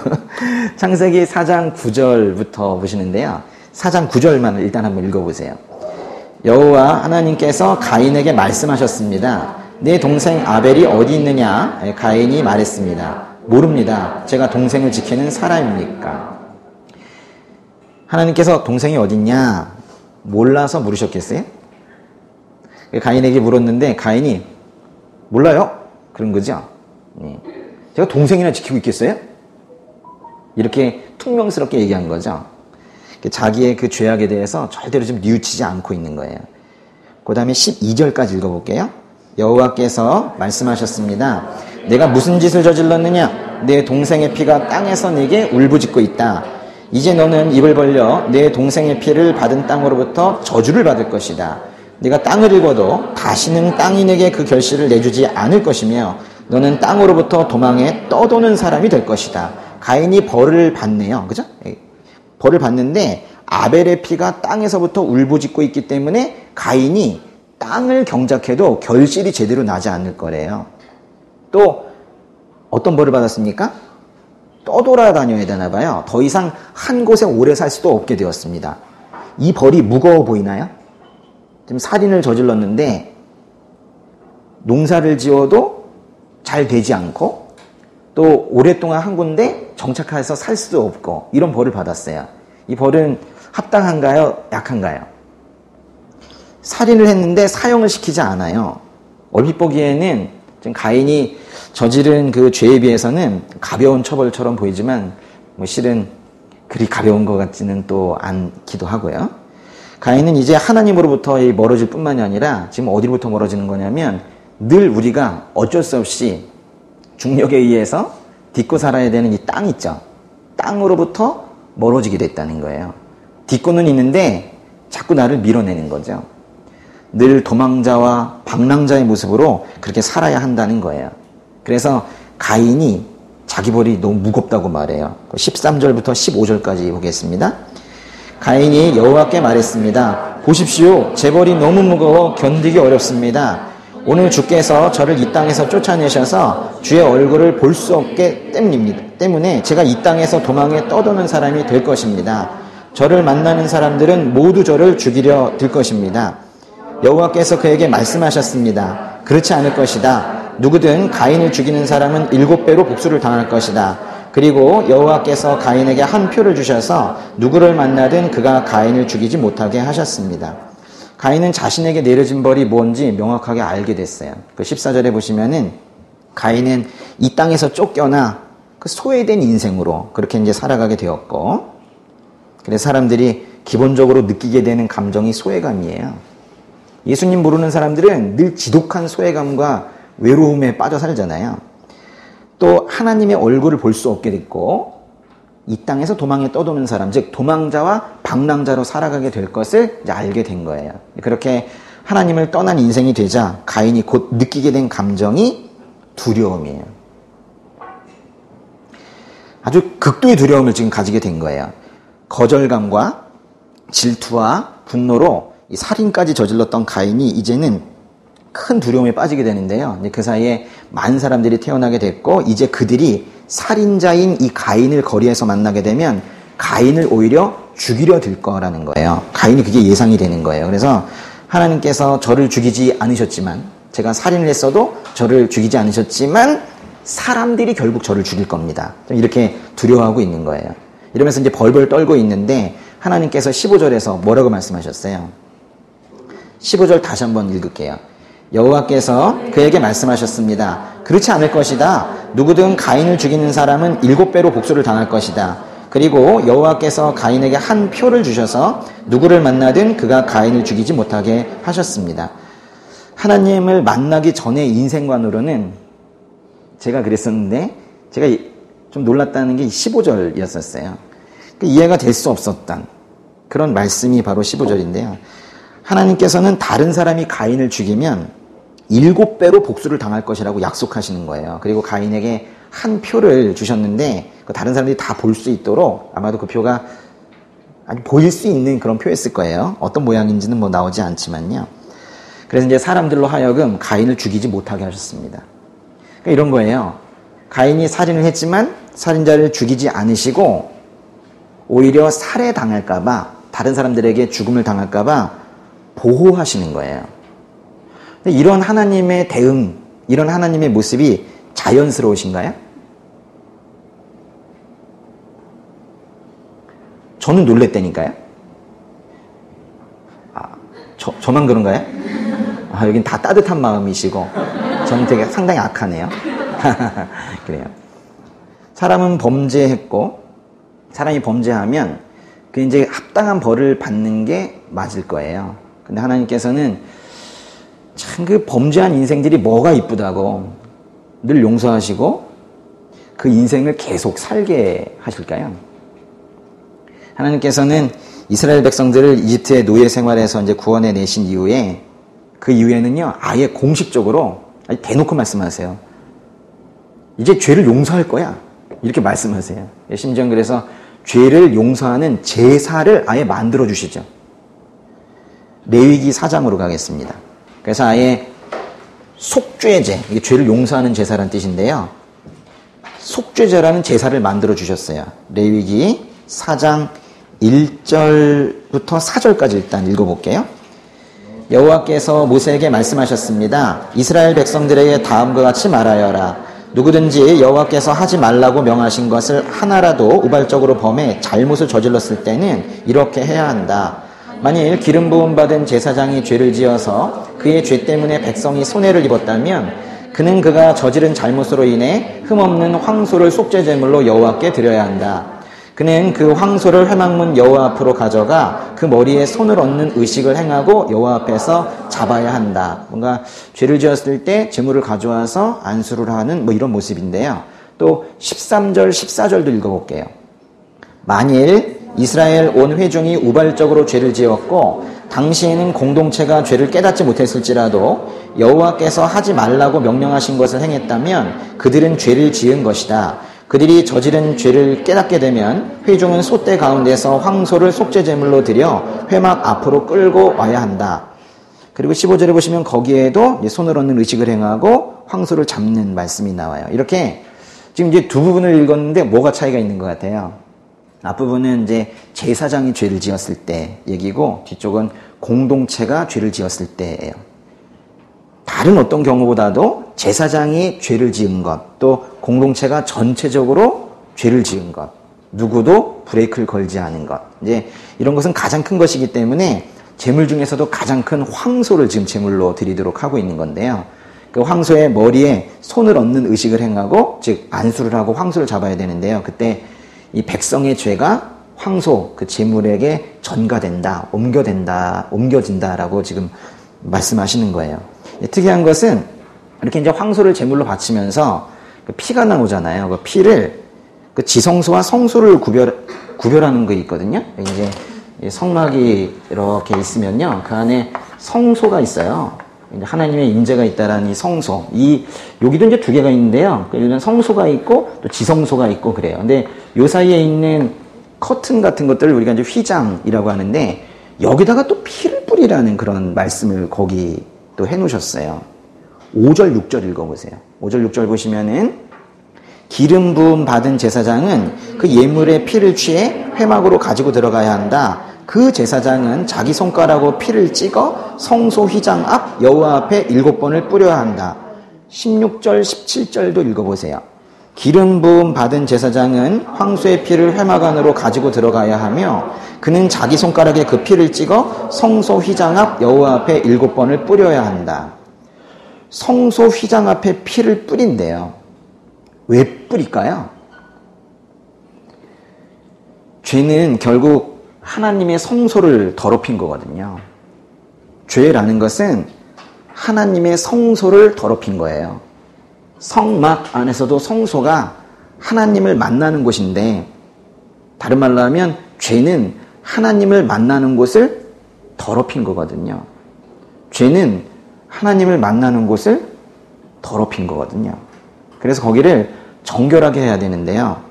창세기 4장 9절부터 보시는데요. 4장 9절만 일단 한번 읽어보세요. 여호와 하나님께서 가인에게 말씀하셨습니다. 네 동생 아벨이 어디 있느냐? 가인이 말했습니다. 모릅니다. 제가 동생을 지키는 사람입니까? 하나님께서 동생이 어디 있냐? 몰라서 물으셨겠어요? 가인에게 물었는데 가인이 몰라요? 그런 거죠. 제가 동생이나 지키고 있겠어요? 이렇게 퉁명스럽게 얘기한 거죠. 자기의 그 죄악에 대해서 절대로 좀 뉘우치지 않고 있는 거예요. 그 다음에 12절까지 읽어볼게요. 여호와께서 말씀하셨습니다. 내가 무슨 짓을 저질렀느냐? 내 동생의 피가 땅에서 내게 울부짖고 있다. 이제 너는 입을 벌려 내 동생의 피를 받은 땅으로부터 저주를 받을 것이다. 네가 땅을 읽어도 다시는 땅이 내게 그 결실을 내주지 않을 것이며 너는 땅으로부터 도망해 떠도는 사람이 될 것이다. 가인이 벌을 받네요. 그죠? 벌을 받는데 아벨의 피가 땅에서부터 울부짖고 있기 때문에 가인이 땅을 경작해도 결실이 제대로 나지 않을 거래요. 또 어떤 벌을 받았습니까? 떠돌아다녀야 되나 봐요. 더 이상 한 곳에 오래 살 수도 없게 되었습니다. 이 벌이 무거워 보이나요? 지금 살인을 저질렀는데 농사를 지어도 잘 되지 않고 또 오랫동안 한 군데 정착해서 살 수도 없고 이런 벌을 받았어요. 이 벌은 합당한가요? 약한가요? 살인을 했는데 사형을 시키지 않아요. 얼핏 보기에는 지금 가인이 저지른 그 죄에 비해서는 가벼운 처벌처럼 보이지만 뭐 실은 그리 가벼운 것 같지는 또 않기도 하고요. 가인은 이제 하나님으로부터 멀어질 뿐만이 아니라 지금 어디로부터 멀어지는 거냐면 늘 우리가 어쩔 수 없이 중력에 의해서 딛고 살아야 되는 이 땅 있죠. 땅으로부터 멀어지게 됐다는 거예요. 딛고는 있는데 자꾸 나를 밀어내는 거죠. 늘 도망자와 방랑자의 모습으로 그렇게 살아야 한다는 거예요. 그래서 가인이 자기 벌이 너무 무겁다고 말해요. 13절부터 15절까지 보겠습니다. 가인이 여호와께 말했습니다. 보십시오. 제 벌이 너무 무거워 견디기 어렵습니다. 오늘 주께서 저를 이 땅에서 쫓아내셔서 주의 얼굴을 볼 수 없게 때문에 제가 이 땅에서 도망에 떠도는 사람이 될 것입니다. 저를 만나는 사람들은 모두 저를 죽이려 들 것입니다. 여호와께서 그에게 말씀하셨습니다. 그렇지 않을 것이다. 누구든 가인을 죽이는 사람은 7배로 복수를 당할 것이다. 그리고 여호와께서 가인에게 한 표를 주셔서 누구를 만나든 그가 가인을 죽이지 못하게 하셨습니다. 가인은 자신에게 내려진 벌이 뭔지 명확하게 알게 됐어요. 그 14절에 보시면은 가인은 이 땅에서 쫓겨나 그 소외된 인생으로 그렇게 이제 살아가게 되었고, 그래서 사람들이 기본적으로 느끼게 되는 감정이 소외감이에요. 예수님 모르는 사람들은 늘 지독한 소외감과 외로움에 빠져 살잖아요. 또 하나님의 얼굴을 볼 수 없게 됐고, 이 땅에서 도망에 떠도는 사람, 즉 도망자와 방랑자로 살아가게 될 것을 이제 알게 된 거예요. 그렇게 하나님을 떠난 인생이 되자 가인이 곧 느끼게 된 감정이 두려움이에요. 아주 극도의 두려움을 지금 가지게 된 거예요. 거절감과 질투와 분노로 이 살인까지 저질렀던 가인이 이제는 큰 두려움에 빠지게 되는데요. 그 사이에 많은 사람들이 태어나게 됐고, 이제 그들이 살인자인 이 가인을 거리에서 만나게 되면 가인을 오히려 죽이려 들 거라는 거예요. 가인이 그게 예상이 되는 거예요. 그래서 하나님께서 저를 죽이지 않으셨지만, 제가 살인을 했어도 저를 죽이지 않으셨지만 사람들이 결국 저를 죽일 겁니다. 이렇게 두려워하고 있는 거예요. 이러면서 이제 벌벌 떨고 있는데 하나님께서 15절에서 뭐라고 말씀하셨어요? 15절 다시 한번 읽을게요. 여호와께서 그에게 말씀하셨습니다. 그렇지 않을 것이다. 누구든 가인을 죽이는 사람은 7배로 복수를 당할 것이다. 그리고 여호와께서 가인에게 한 표를 주셔서 누구를 만나든 그가 가인을 죽이지 못하게 하셨습니다. 하나님을 만나기 전의 인생관으로는 제가 그랬었는데, 제가 좀 놀랐다는 게 15절이었었어요. 이해가 될 수 없었던 그런 말씀이 바로 15절인데요. 하나님께서는 다른 사람이 가인을 죽이면 7배로 복수를 당할 것이라고 약속하시는 거예요. 그리고 가인에게 한 표를 주셨는데 다른 사람들이 다 볼 수 있도록, 아마도 그 표가 아주 보일 수 있는 그런 표였을 거예요. 어떤 모양인지는 뭐 나오지 않지만요. 그래서 이제 사람들로 하여금 가인을 죽이지 못하게 하셨습니다. 그러니까 이런 거예요. 가인이 살인을 했지만 살인자를 죽이지 않으시고 오히려 살해당할까봐, 다른 사람들에게 죽음을 당할까봐 보호하시는 거예요. 근데 이런 하나님의 대응, 이런 하나님의 모습이 자연스러우신가요? 저는 놀랬다니까요. 저만 그런가요? 여긴 다 따뜻한 마음이시고 저는 되게 상당히 악하네요. 그래요. 사람은 범죄했고, 사람이 범죄하면 그 이제 합당한 벌을 받는 게 맞을 거예요. 근데 하나님께서는 참 그 범죄한 인생들이 뭐가 이쁘다고 늘 용서하시고 그 인생을 계속 살게 하실까요? 하나님께서는 이스라엘 백성들을 이집트의 노예 생활에서 이제 구원해 내신 이후에, 그 이후에는요, 아예 공식적으로 대놓고 말씀하세요. 이제 죄를 용서할 거야. 이렇게 말씀하세요. 심지어 그래서 죄를 용서하는 제사를 아예 만들어 주시죠. 레위기 4장으로 가겠습니다. 그래서 아예 속죄제, 이게 죄를 용서하는 제사라는 뜻인데요. 속죄제라는 제사를 만들어 주셨어요. 레위기 4장 1절부터 4절까지 일단 읽어볼게요. 여호와께서 모세에게 말씀하셨습니다. 이스라엘 백성들에게 다음과 같이 말하여라. 누구든지 여호와께서 하지 말라고 명하신 것을 하나라도 우발적으로 범해 잘못을 저질렀을 때는 이렇게 해야 한다. 만일 기름 부음 받은 제사장이 죄를 지어서 그의 죄 때문에 백성이 손해를 입었다면 그는 그가 저지른 잘못으로 인해 흠없는 황소를 속죄제물로 여호와께 드려야 한다. 그는 그 황소를 회막문 여호와 앞으로 가져가 그 머리에 손을 얹는 의식을 행하고 여호와 앞에서 잡아야 한다. 뭔가 죄를 지었을 때 제물을 가져와서 안수를 하는 뭐 이런 모습인데요. 또 13절, 14절도 읽어볼게요. 만일 이스라엘 온 회중이 우발적으로 죄를 지었고 당시에는 공동체가 죄를 깨닫지 못했을지라도 여호와께서 하지 말라고 명령하신 것을 행했다면 그들은 죄를 지은 것이다. 그들이 저지른 죄를 깨닫게 되면 회중은 솥대 가운데서 황소를 속죄제물로 드려 회막 앞으로 끌고 와야 한다. 그리고 15절에 보시면 거기에도 손을 얻는 의식을 행하고 황소를 잡는 말씀이 나와요. 이렇게 지금 이제 두 부분을 읽었는데 뭐가 차이가 있는 것 같아요. 앞부분은 이제 제사장이 죄를 지었을 때 얘기고 뒤쪽은 공동체가 죄를 지었을 때예요. 다른 어떤 경우보다도 제사장이 죄를 지은 것, 또 공동체가 전체적으로 죄를 지은 것, 누구도 브레이크를 걸지 않은 것. 이제 이런 것은 가장 큰 것이기 때문에 제물 중에서도 가장 큰 황소를 지금 제물로 드리도록 하고 있는 건데요. 그 황소의 머리에 손을 얹는 의식을 행하고, 즉 안수를 하고 황소를 잡아야 되는데요. 그때 이 백성의 죄가 황소 그 제물에게 전가된다, 옮겨진다라고 지금 말씀하시는 거예요. 특이한 것은 이렇게 이제 황소를 제물로 바치면서 그 피가 나오잖아요. 그 피를 그 지성소와 성소를 구별하는 거 있거든요. 이제 성막이 이렇게 있으면요, 그 안에 성소가 있어요. 하나님의 임재가 있다라는 이 성소. 여기도 이제 두 개가 있는데요. 일단 성소가 있고 또 지성소가 있고 그래요. 근데 요 사이에 있는 커튼 같은 것들을 우리가 이제 휘장이라고 하는데 여기다가 또 피를 뿌리라는 그런 말씀을 거기 또 해놓으셨어요. 5절, 6절 읽어보세요. 5절, 6절 보시면은 기름 부음 받은 제사장은 그 예물의 피를 취해 회막으로 가지고 들어가야 한다. 그 제사장은 자기 손가락으로 피를 찍어 성소 휘장 앞 여호와 앞에 7번을 뿌려야 한다. 16절, 17절도 읽어보세요. 기름 부음 받은 제사장은 황소의 피를 회막 안으로 가지고 들어가야 하며 그는 자기 손가락에 그 피를 찍어 성소 휘장 앞 여호와 앞에 7번을 뿌려야 한다. 성소 휘장 앞에 피를 뿌린대요. 왜 뿌릴까요? 죄는 결국 하나님의 성소를 더럽힌 거거든요. 죄라는 것은 하나님의 성소를 더럽힌 거예요. 성막 안에서도 성소가 하나님을 만나는 곳인데, 다른 말로 하면 죄는 하나님을 만나는 곳을 더럽힌 거거든요. 죄는 하나님을 만나는 곳을 더럽힌 거거든요. 그래서 거기를 정결하게 해야 되는데요.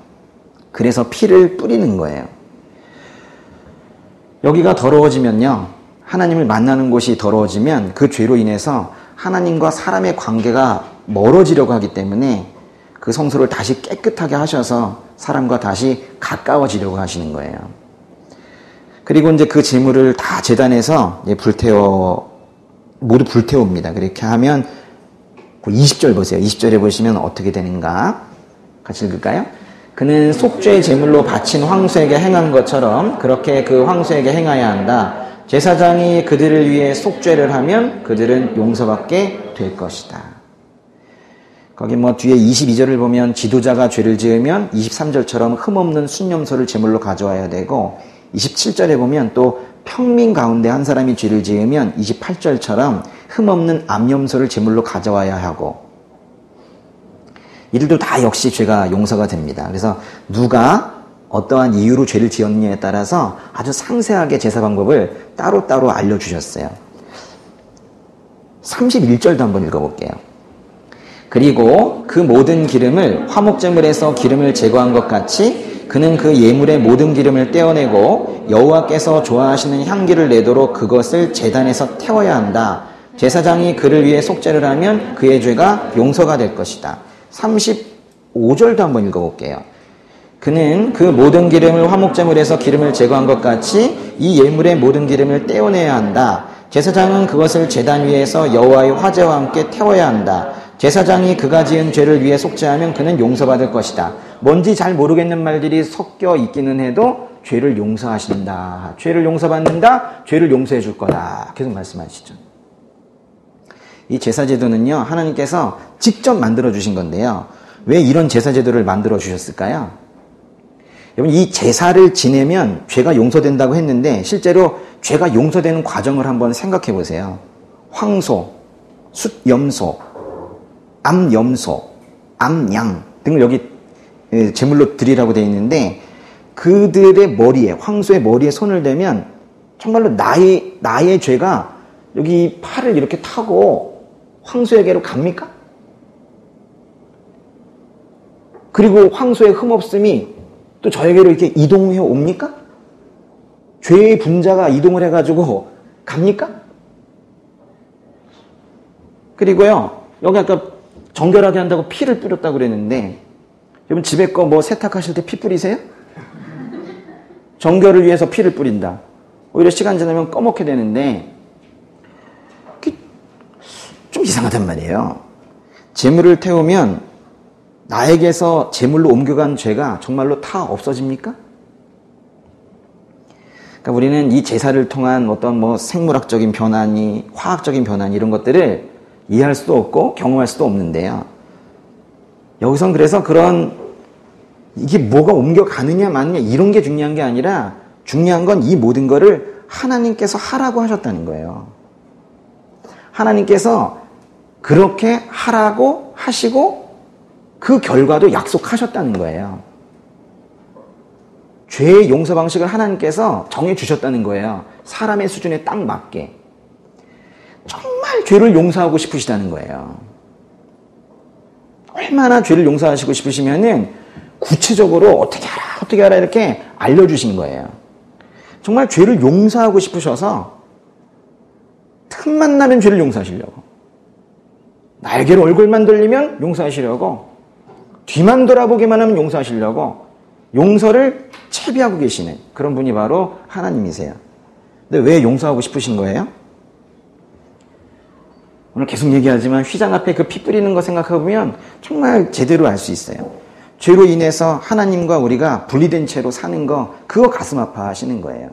그래서 피를 뿌리는 거예요. 여기가 더러워지면요, 하나님을 만나는 곳이 더러워지면 그 죄로 인해서 하나님과 사람의 관계가 멀어지려고 하기 때문에 그 성소를 다시 깨끗하게 하셔서 사람과 다시 가까워지려고 하시는 거예요. 그리고 이제 그 제물을 다 제단에서 모두 불태웁니다. 그렇게 하면 20절 보세요. 20절에 보시면 어떻게 되는가? 같이 읽을까요? 그는 속죄 제물로 바친 황소에게 행한 것처럼 그렇게 그 황소에게 행해야 한다. 제사장이 그들을 위해 속죄를 하면 그들은 용서받게 될 것이다. 거기 뒤에 22절을 보면 지도자가 죄를 지으면 23절처럼 흠없는 순염소를 제물로 가져와야 되고, 27절에 보면 또 평민 가운데 한 사람이 죄를 지으면 28절처럼 흠없는 암염소를 제물로 가져와야 하고, 이들도 다 역시 죄가 용서가 됩니다. 그래서 누가 어떠한 이유로 죄를 지었느냐에 따라서 아주 상세하게 제사 방법을 따로따로 알려주셨어요. 31절도 한번 읽어볼게요. 그리고 그 모든 기름을 화목제물에서 기름을 제거한 것 같이 그는 그 예물의 모든 기름을 떼어내고 여호와께서 좋아하시는 향기를 내도록 그것을 제단에서 태워야 한다. 제사장이 그를 위해 속죄를 하면 그의 죄가 용서가 될 것이다. 35절도 한번 읽어볼게요. 그는 그 모든 기름을 화목제물에서 기름을 제거한 것 같이 이 예물의 모든 기름을 떼어내야 한다. 제사장은 그것을 제단 위에서 여호와의 화제와 함께 태워야 한다. 제사장이 그가 지은 죄를 위해 속죄하면 그는 용서받을 것이다. 뭔지 잘 모르겠는 말들이 섞여 있기는 해도 죄를 용서하신다. 죄를 용서받는다. 죄를 용서해 줄 거다. 계속 말씀하시죠. 이 제사제도는요, 하나님께서 직접 만들어 주신 건데요. 왜 이런 제사제도를 만들어 주셨을까요? 여러분, 이 제사를 지내면 죄가 용서된다고 했는데 실제로 죄가 용서되는 과정을 한번 생각해 보세요. 황소, 숫염소, 암염소, 암양 등을 여기 제물로 드리라고 되어 있는데 그들의 머리에, 황소의 머리에 손을 대면 정말로 나의 죄가 여기 팔을 이렇게 타고 황소에게로 갑니까? 그리고 황소의 흠없음이 또 저에게로 이렇게 이동해 옵니까? 죄의 분자가 이동을 해가지고 갑니까? 그리고요, 여기 아까 정결하게 한다고 피를 뿌렸다고 그랬는데, 여러분 집에 거 뭐 세탁하실 때 피 뿌리세요? 정결을 위해서 피를 뿌린다. 오히려 시간 지나면 꺼먹게 되는데, 좀 이상하단 말이에요. 재물을 태우면 나에게서 재물로 옮겨간 죄가 정말로 다 없어집니까? 그러니까 우리는 이 제사를 통한 어떤 뭐 생물학적인 변화니 화학적인 변화니 이런 것들을 이해할 수도 없고 경험할 수도 없는데요. 여기선 그래서 그런 이게 뭐가 옮겨가느냐 마느냐 이런 게 중요한 게 아니라 중요한 건 이 모든 거를 하나님께서 하라고 하셨다는 거예요. 하나님께서 그렇게 하라고 하시고 그 결과도 약속하셨다는 거예요. 죄의 용서 방식을 하나님께서 정해주셨다는 거예요. 사람의 수준에 딱 맞게. 정말 죄를 용서하고 싶으시다는 거예요. 얼마나 죄를 용서하시고 싶으시면은 구체적으로 어떻게 하라 이렇게 알려주신 거예요. 정말 죄를 용서하고 싶으셔서 틈만 나면 죄를 용서하시려고. 날개로 얼굴만 돌리면 용서하시려고. 뒤만 돌아보기만 하면 용서하시려고. 용서를 채비하고 계시는 그런 분이 바로 하나님이세요. 근데 왜 용서하고 싶으신 거예요? 오늘 계속 얘기하지만 휘장 앞에 그 피 뿌리는 거 생각해보면 정말 제대로 알 수 있어요. 죄로 인해서 하나님과 우리가 분리된 채로 사는 거, 그거 가슴 아파하시는 거예요.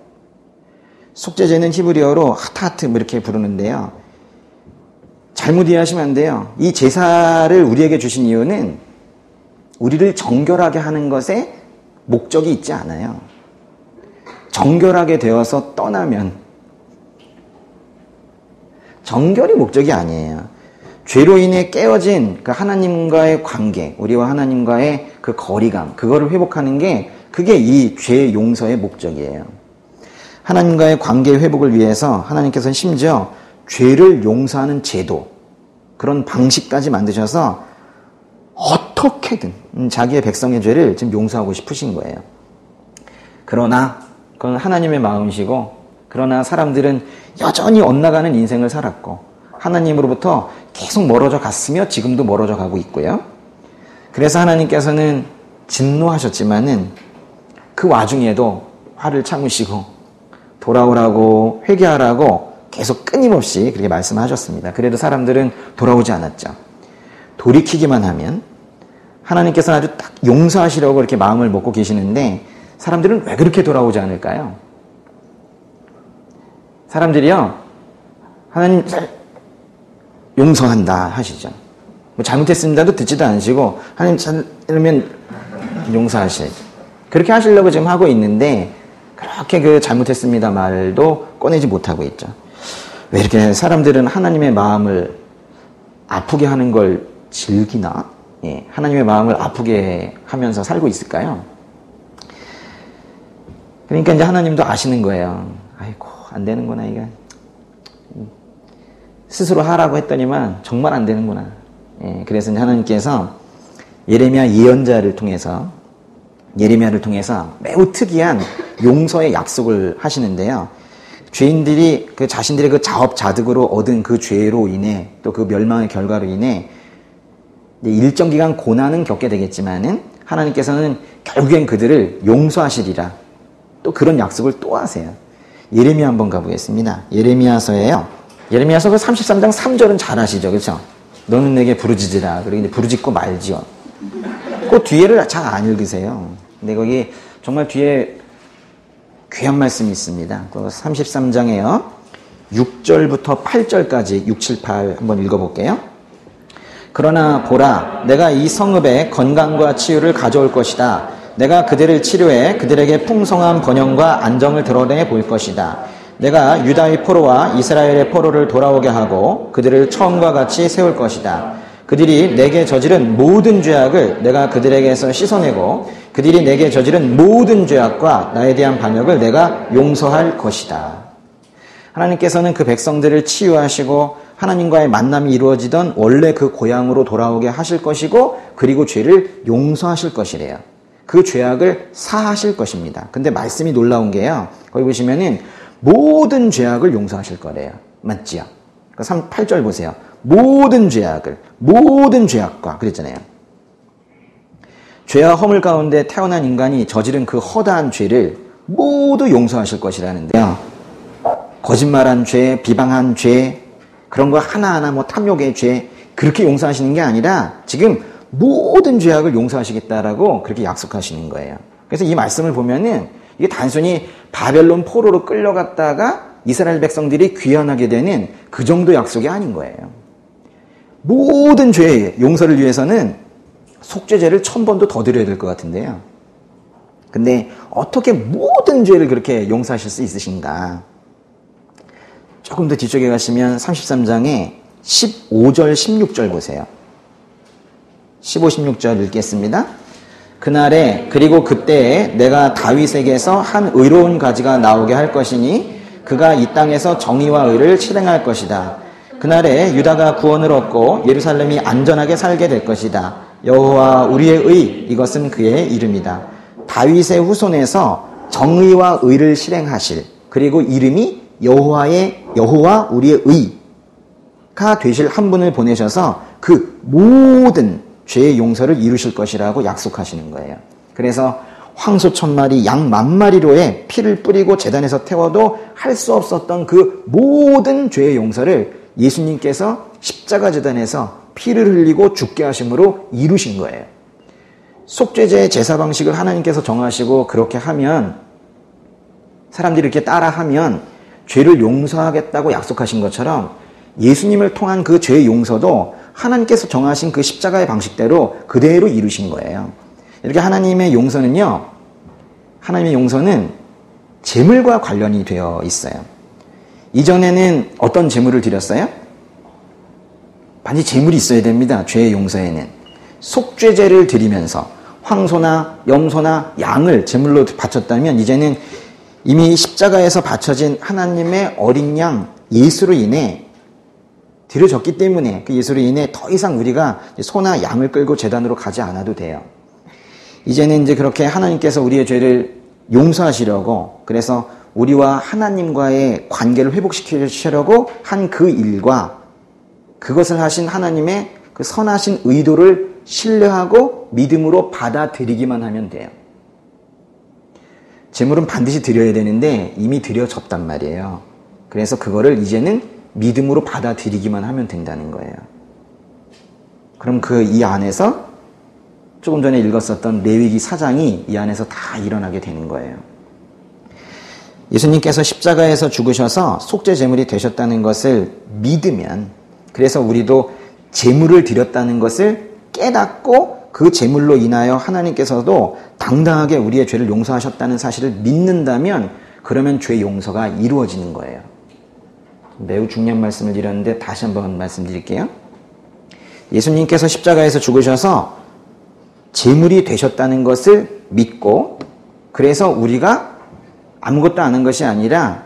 속죄제는 히브리어로 하타하트 이렇게 부르는데요. 잘못 이해하시면 안 돼요. 이 제사를 우리에게 주신 이유는 우리를 정결하게 하는 것에 목적이 있지 않아요. 정결하게 되어서 떠나면 정결이 목적이 아니에요. 죄로 인해 깨어진 그 하나님과의 관계, 우리와 하나님과의 그 거리감, 그거를 회복하는 게 그게 이 죄 용서의 목적이에요. 하나님과의 관계 회복을 위해서 하나님께서는 심지어 죄를 용서하는 제도, 그런 방식까지 만드셔서 어떻게든 자기의 백성의 죄를 지금 용서하고 싶으신 거예요. 그러나 그건 하나님의 마음이시고, 그러나 사람들은 여전히 엇나가는 인생을 살았고 하나님으로부터 계속 멀어져 갔으며 지금도 멀어져 가고 있고요. 그래서 하나님께서는 진노하셨지만은 그 와중에도 화를 참으시고 돌아오라고 회개하라고 계속 끊임없이 그렇게 말씀하셨습니다. 그래도 사람들은 돌아오지 않았죠. 돌이키기만 하면 하나님께서는 아주 딱 용서하시려고 이렇게 마음을 먹고 계시는데 사람들은 왜 그렇게 돌아오지 않을까요? 사람들이요, 하나님 용서한다 하시죠. 뭐 잘못했습니다도 듣지도 않으시고 하나님 이러면 용서하셔야죠. 그렇게 하시려고 지금 하고 있는데 그렇게 그 잘못했습니다 말도 꺼내지 못하고 있죠. 왜 이렇게 사람들은 하나님의 마음을 아프게 하는 걸 즐기나? 예, 하나님의 마음을 아프게 하면서 살고 있을까요? 그러니까 이제 하나님도 아시는 거예요. 아이고, 안 되는구나, 이게. 스스로 하라고 했더니만 정말 안 되는구나. 예, 그래서 이제 하나님께서 예레미야 예언자를 통해서 매우 특이한 용서의 약속을 하시는데요. 죄인들이 그 자신들의 그 자업자득으로 얻은 그 죄로 인해 또 그 멸망의 결과로 인해 일정 기간 고난은 겪게 되겠지만은 하나님께서는 결국엔 그들을 용서하시리라. 또 그런 약속을 또 하세요. 예레미야 한번 가보겠습니다. 예레미야서예요. 예레미야서 그 33장 3절은 잘 아시죠, 그렇죠? 너는 내게 부르짖으라. 그리고 이제 부르짖고 말지요. 그 뒤에를 잘 안 읽으세요. 근데 거기 정말 뒤에 귀한 말씀이 있습니다. 그 33장에요. 6절부터 8절까지 6, 7, 8 한번 읽어볼게요. 그러나 보라, 내가 이 성읍에 건강과 치유를 가져올 것이다. 내가 그들을 치료해 그들에게 풍성한 번영과 안정을 드러내 볼 것이다. 내가 유다의 포로와 이스라엘의 포로를 돌아오게 하고 그들을 처음과 같이 세울 것이다. 그들이 내게 저지른 모든 죄악을 내가 그들에게서 씻어내고 그들이 내게 저지른 모든 죄악과 나에 대한 반역을 내가 용서할 것이다. 하나님께서는 그 백성들을 치유하시고 하나님과의 만남이 이루어지던 원래 그 고향으로 돌아오게 하실 것이고 그리고 죄를 용서하실 것이래요. 그 죄악을 사하실 것입니다. 근데 말씀이 놀라운 게요. 거기 보시면은 모든 죄악을 용서하실 거래요. 맞지요? 8절 보세요. 모든 죄악을, 모든 죄악과 그랬잖아요. 죄와 허물 가운데 태어난 인간이 저지른 그 허다한 죄를 모두 용서하실 것이라는데요. 거짓말한 죄, 비방한 죄, 그런 거 하나하나 뭐 탐욕의 죄, 그렇게 용서하시는 게 아니라 지금 모든 죄악을 용서하시겠다라고 그렇게 약속하시는 거예요. 그래서 이 말씀을 보면은 이게 단순히 바벨론 포로로 끌려갔다가 이스라엘 백성들이 귀환하게 되는 그 정도 약속이 아닌 거예요. 모든 죄의 용서를 위해서는 속죄제를 1000번도 더 드려야 될 것 같은데요. 근데 어떻게 모든 죄를 그렇게 용서하실 수 있으신가? 조금 더 뒤쪽에 가시면 33장에 15절, 16절 보세요. 15, 16절 읽겠습니다. 그날에 그리고 그때에 내가 다윗에게서 한 의로운 가지가 나오게 할 것이니 그가 이 땅에서 정의와 의를 실행할 것이다. 그날에 유다가 구원을 얻고 예루살렘이 안전하게 살게 될 것이다. 여호와 우리의 의, 이것은 그의 이름이다. 다윗의 후손에서 정의와 의를 실행하실, 그리고 이름이 여호와 우리의 의가 되실 한 분을 보내셔서 그 모든 죄의 용서를 이루실 것이라고 약속하시는 거예요. 그래서 황소 1000마리, 양 10,000마리로의 피를 뿌리고 제단에서 태워도 할 수 없었던 그 모든 죄의 용서를 예수님께서 십자가 제단에서 피를 흘리고 죽게 하심으로 이루신 거예요. 속죄제의 제사 방식을 하나님께서 정하시고 그렇게 하면, 사람들이 이렇게 따라하면 죄를 용서하겠다고 약속하신 것처럼 예수님을 통한 그 죄의 용서도 하나님께서 정하신 그 십자가의 방식대로 그대로 이루신 거예요. 이렇게 하나님의 용서는 재물과 관련이 되어 있어요. 이전에는 어떤 재물을 드렸어요? 반드시 재물이 있어야 됩니다. 죄의 용서에는. 속죄제를 드리면서 황소나 염소나 양을 제물로 바쳤다면 이제는 이미 십자가에서 바쳐진 하나님의 어린 양 예수로 인해 드려졌기 때문에 그 예수로 인해 더 이상 우리가 소나 양을 끌고 제단으로 가지 않아도 돼요. 이제는 이제 그렇게 하나님께서 우리의 죄를 용서하시려고, 그래서 우리와 하나님과의 관계를 회복시키려고 한 그 일과 그것을 하신 하나님의 그 선하신 의도를 신뢰하고 믿음으로 받아들이기만 하면 돼요. 제물은 반드시 드려야 되는데 이미 드려졌단 말이에요. 그래서 그거를 이제는 믿음으로 받아들이기만 하면 된다는 거예요. 그럼 그 이 안에서 조금 전에 읽었었던 레위기 4장이 이 안에서 다 일어나게 되는 거예요. 예수님께서 십자가에서 죽으셔서 속죄 제물이 되셨다는 것을 믿으면, 그래서 우리도 제물을 드렸다는 것을 깨닫고 그 제물로 인하여 하나님께서도 당당하게 우리의 죄를 용서하셨다는 사실을 믿는다면, 그러면 죄 용서가 이루어지는 거예요. 매우 중요한 말씀을 드렸는데 다시 한번 말씀드릴게요. 예수님께서 십자가에서 죽으셔서 제물이 되셨다는 것을 믿고, 그래서 우리가 아무것도 안 한 것이 아니라,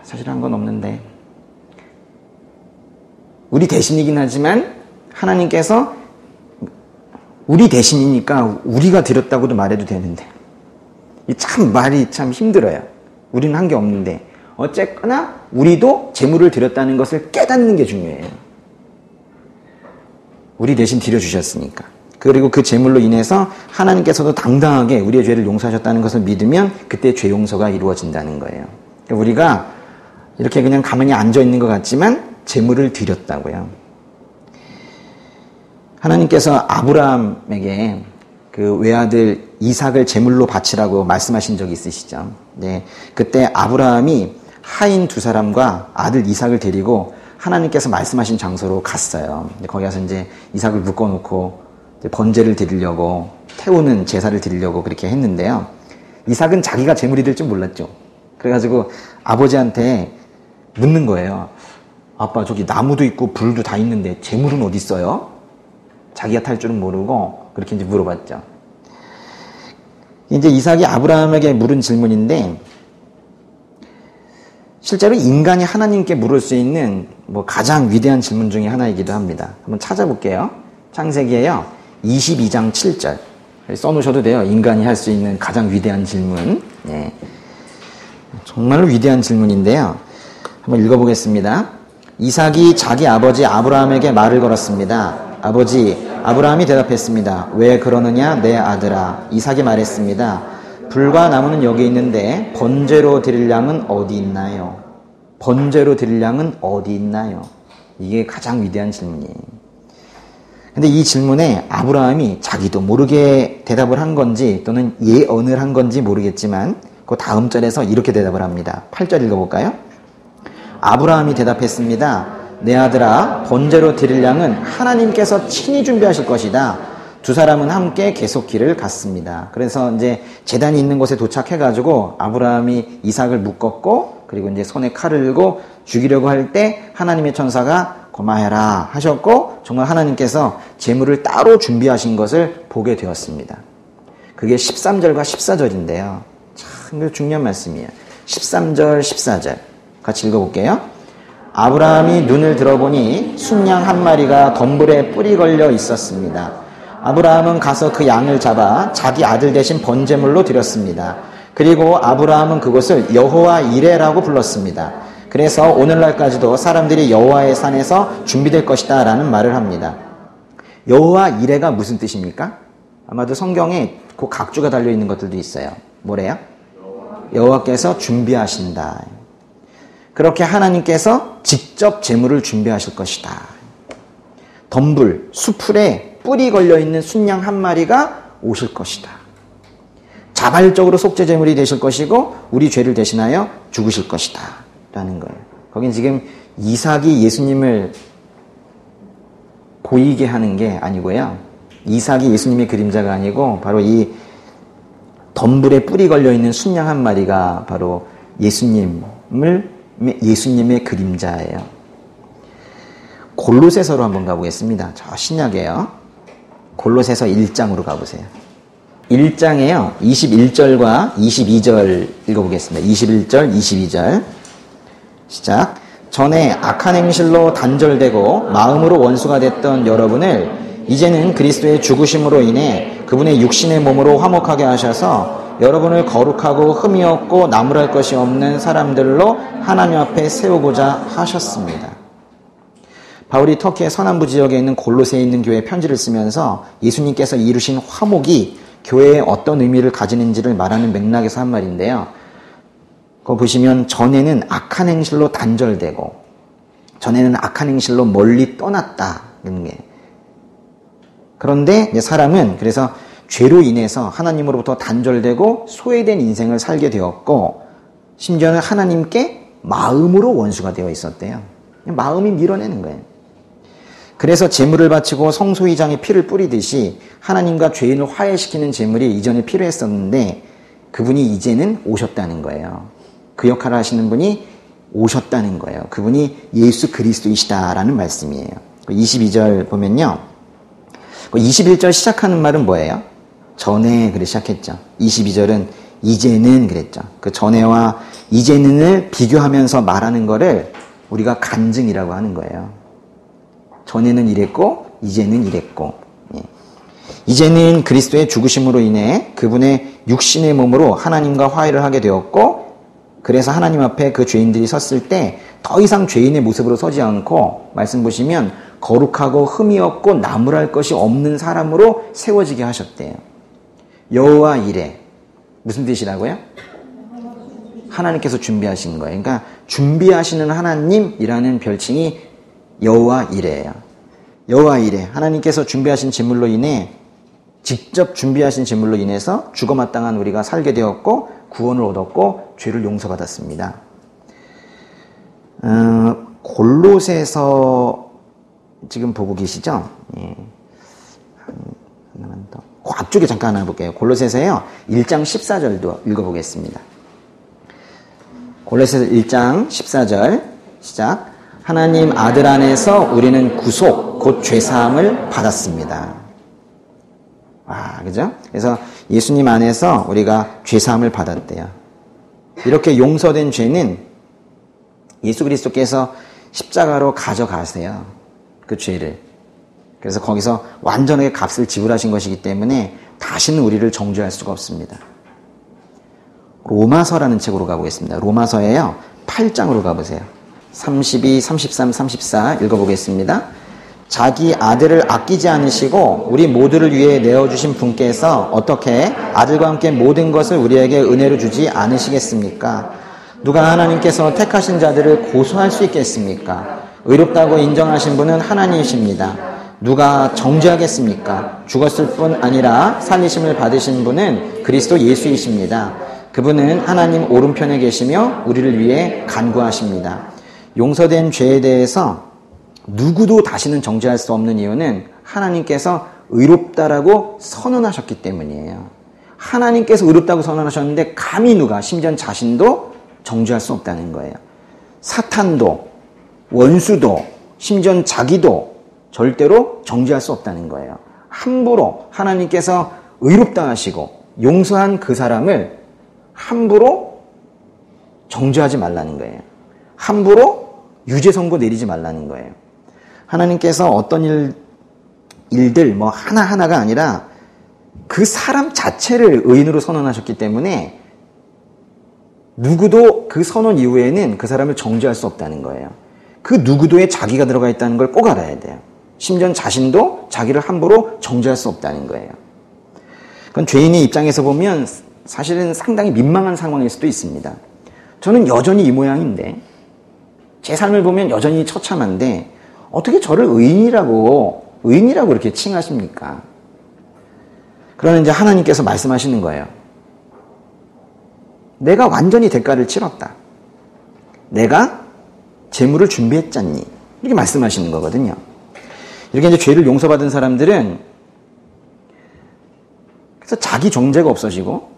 사실 한 건 없는데, 우리 대신이긴 하지만 하나님께서 우리 대신이니까 우리가 드렸다고도 말해도 되는데, 참 말이 참 힘들어요. 우리는 한 게 없는데 어쨌거나 우리도 제물을 드렸다는 것을 깨닫는 게 중요해요. 우리 대신 드려주셨으니까. 그리고 그 제물로 인해서 하나님께서도 당당하게 우리의 죄를 용서하셨다는 것을 믿으면 그때 죄 용서가 이루어진다는 거예요. 우리가 이렇게 그냥 가만히 앉아있는 것 같지만 제물을 드렸다고요. 하나님께서 아브라함에게 그 외아들 이삭을 제물로 바치라고 말씀하신 적이 있으시죠. 네, 그때 아브라함이 하인 2사람과 아들 이삭을 데리고 하나님께서 말씀하신 장소로 갔어요. 거기 가서 이제 이삭을 묶어놓고 번제를 드리려고, 태우는 제사를 드리려고 그렇게 했는데요. 이삭은 자기가 제물이 될 줄 몰랐죠. 그래가지고 아버지한테 묻는 거예요. 아빠, 저기 나무도 있고 불도 다 있는데 제물은 어디 있어요? 자기가 탈 줄은 모르고 그렇게 이제 물어봤죠. 이제 이삭이 아브라함에게 물은 질문인데, 실제로 인간이 하나님께 물을 수 있는 뭐 가장 위대한 질문 중에 하나이기도 합니다. 한번 찾아볼게요. 창세기에요. 22장 7절. 써놓으셔도 돼요. 인간이 할 수 있는 가장 위대한 질문. 네. 정말로 위대한 질문인데요. 한번 읽어보겠습니다. 이삭이 자기 아버지 아브라함에게 말을 걸었습니다. 아버지, 아브라함이 대답했습니다. 왜 그러느냐 내 아들아. 이삭이 말했습니다. 불과 나무는 여기 있는데 번제로 드릴 양은 어디 있나요? 번제로 드릴 양은 어디 있나요? 이게 가장 위대한 질문이에요. 근데 이 질문에 아브라함이 자기도 모르게 대답을 한 건지 또는 예언을 한 건지 모르겠지만 그 다음 절에서 이렇게 대답을 합니다. 8절 읽어볼까요? 아브라함이 대답했습니다. 내 아들아, 번제로 드릴 양은 하나님께서 친히 준비하실 것이다. 두 사람은 함께 계속 길을 갔습니다. 그래서 이제 제단이 있는 곳에 도착해가지고 아브라함이 이삭을 묶었고 그리고 이제 손에 칼을 들고 죽이려고 할 때 하나님의 천사가 고마해라 하셨고 정말 하나님께서 제물을 따로 준비하신 것을 보게 되었습니다. 그게 13절과 14절인데요. 참 중요한 말씀이에요. 13절, 14절 같이 읽어볼게요. 아브라함이 눈을 들어보니 순양 한 마리가 덤불에 뿔이 걸려 있었습니다. 아브라함은 가서 그 양을 잡아 자기 아들 대신 번제물로 드렸습니다. 그리고 아브라함은 그곳을 여호와 이레라고 불렀습니다. 그래서 오늘날까지도 사람들이 여호와의 산에서 준비될 것이다 라는 말을 합니다. 여호와 이레가 무슨 뜻입니까? 아마도 성경에 그 각주가 달려있는 것들도 있어요. 뭐래요? 여호와께서 준비하신다. 그렇게 하나님께서 직접 제물을 준비하실 것이다. 덤불, 수풀에 뿔이 걸려있는 순양 한 마리가 오실 것이다. 자발적으로 속죄제물이 되실 것이고 우리 죄를 대신하여 죽으실 것이다 라는 거예요. 거긴 지금 이삭이 예수님을 보이게 하는 게 아니고요. 이삭이 예수님의 그림자가 아니고 바로 이 덤불에 뿔이 걸려있는 순양 한 마리가 바로 예수님의 그림자예요. 골로새서로 한번 가보겠습니다. 저 신약이에요. 골로새서 1장으로 가보세요. 1장에요. 21절과 22절 읽어보겠습니다. 21절, 22절 시작. 전에 악한 행실로 단절되고 마음으로 원수가 됐던 여러분을 이제는 그리스도의 죽으심으로 인해 그분의 육신의 몸으로 화목하게 하셔서 여러분을 거룩하고 흠이 없고 나무랄 것이 없는 사람들로 하나님 앞에 세우고자 하셨습니다. 바울이 터키의 서남부 지역에 있는 골로새에 있는 교회에 편지를 쓰면서 예수님께서 이루신 화목이 교회에 어떤 의미를 가지는지를 말하는 맥락에서 한 말인데요. 그거 보시면 전에는 악한 행실로 단절되고 전에는 악한 행실로 멀리 떠났다는 게 그런데 사람은 그래서 죄로 인해서 하나님으로부터 단절되고 소외된 인생을 살게 되었고 심지어는 하나님께 마음으로 원수가 되어 있었대요. 마음이 밀어내는 거예요. 그래서 제물을 바치고 성소이장에 피를 뿌리듯이 하나님과 죄인을 화해시키는 제물이 이전에 필요했었는데 그분이 이제는 오셨다는 거예요. 그 역할을 하시는 분이 오셨다는 거예요. 그분이 예수 그리스도이시다라는 말씀이에요. 22절 보면요. 21절 시작하는 말은 뭐예요? 전에 그래 시작했죠. 22절은 이제는 그랬죠. 그 전에와 이제는을 비교하면서 말하는 거를 우리가 간증이라고 하는 거예요. 전에는 이랬고 이제는 이랬고 이제는 그리스도의 죽으심으로 인해 그분의 육신의 몸으로 하나님과 화해를 하게 되었고 그래서 하나님 앞에 그 죄인들이 섰을 때 더 이상 죄인의 모습으로 서지 않고 말씀 보시면 거룩하고 흠이 없고 나무랄 것이 없는 사람으로 세워지게 하셨대요. 여호와 이레 무슨 뜻이라고요? 하나님께서 준비하신 거예요. 그러니까 준비하시는 하나님이라는 별칭이 여호와 이레예요. 여호와 이레 하나님께서 준비하신 제물로 인해 직접 준비하신 제물로 인해서 죽어마땅한 우리가 살게 되었고 구원을 얻었고 죄를 용서받았습니다. 골로새서 지금 보고 계시죠? 예. 하나만 더. 그 앞쪽에 잠깐 하나 볼게요. 골로새서요 1장 14절도 읽어보겠습니다. 골로새서 1장 14절 시작. 하나님 아들 안에서 우리는 구속 곧 죄사함을 받았습니다. 와, 그죠? 그래서 예수님 안에서 우리가 죄사함을 받았대요. 이렇게 용서된 죄는 예수 그리스도께서 십자가로 가져가세요. 그 죄를. 그래서 거기서 완전하게 값을 지불하신 것이기 때문에 다시는 우리를 정죄할 수가 없습니다. 로마서라는 책으로 가보겠습니다. 로마서에요. 8장으로 가보세요. 32, 33, 34 읽어보겠습니다. 자기 아들을 아끼지 않으시고 우리 모두를 위해 내어주신 분께서 어떻게 아들과 함께 모든 것을 우리에게 은혜로 주지 않으시겠습니까? 누가 하나님께서 택하신 자들을 고소할 수 있겠습니까? 의롭다고 인정하신 분은 하나님이십니다. 누가 정죄하겠습니까? 죽었을 뿐 아니라 살리심을 받으신 분은 그리스도 예수이십니다. 그분은 하나님 오른편에 계시며 우리를 위해 간구하십니다. 용서된 죄에 대해서 누구도 다시는 정죄할 수 없는 이유는 하나님께서 의롭다라고 선언하셨기 때문이에요. 하나님께서 의롭다고 선언하셨는데 감히 누가, 심지어 자신도 정죄할 수 없다는 거예요. 사탄도, 원수도, 심지어 자기도 절대로 정죄할 수 없다는 거예요. 함부로 하나님께서 의롭다 하시고 용서한 그 사람을 함부로 정죄하지 말라는 거예요. 함부로 유죄 선고 내리지 말라는 거예요. 하나님께서 어떤 일들 뭐 하나하나가 아니라 그 사람 자체를 의인으로 선언하셨기 때문에 누구도 그 선언 이후에는 그 사람을 정죄할 수 없다는 거예요. 그 누구도에 자기가 들어가 있다는 걸 꼭 알아야 돼요. 심지어 자신도 자기를 함부로 정죄할 수 없다는 거예요. 그건 죄인의 입장에서 보면 사실은 상당히 민망한 상황일 수도 있습니다. 저는 여전히 이 모양인데 제 삶을 보면 여전히 처참한데 어떻게 저를 의인이라고 이렇게 칭하십니까? 그러면 이제 하나님께서 말씀하시는 거예요. 내가 완전히 대가를 치렀다. 내가 재물을 준비했잖니. 이렇게 말씀하시는 거거든요. 이렇게 이제 죄를 용서받은 사람들은 그래서 자기 정죄가 없어지고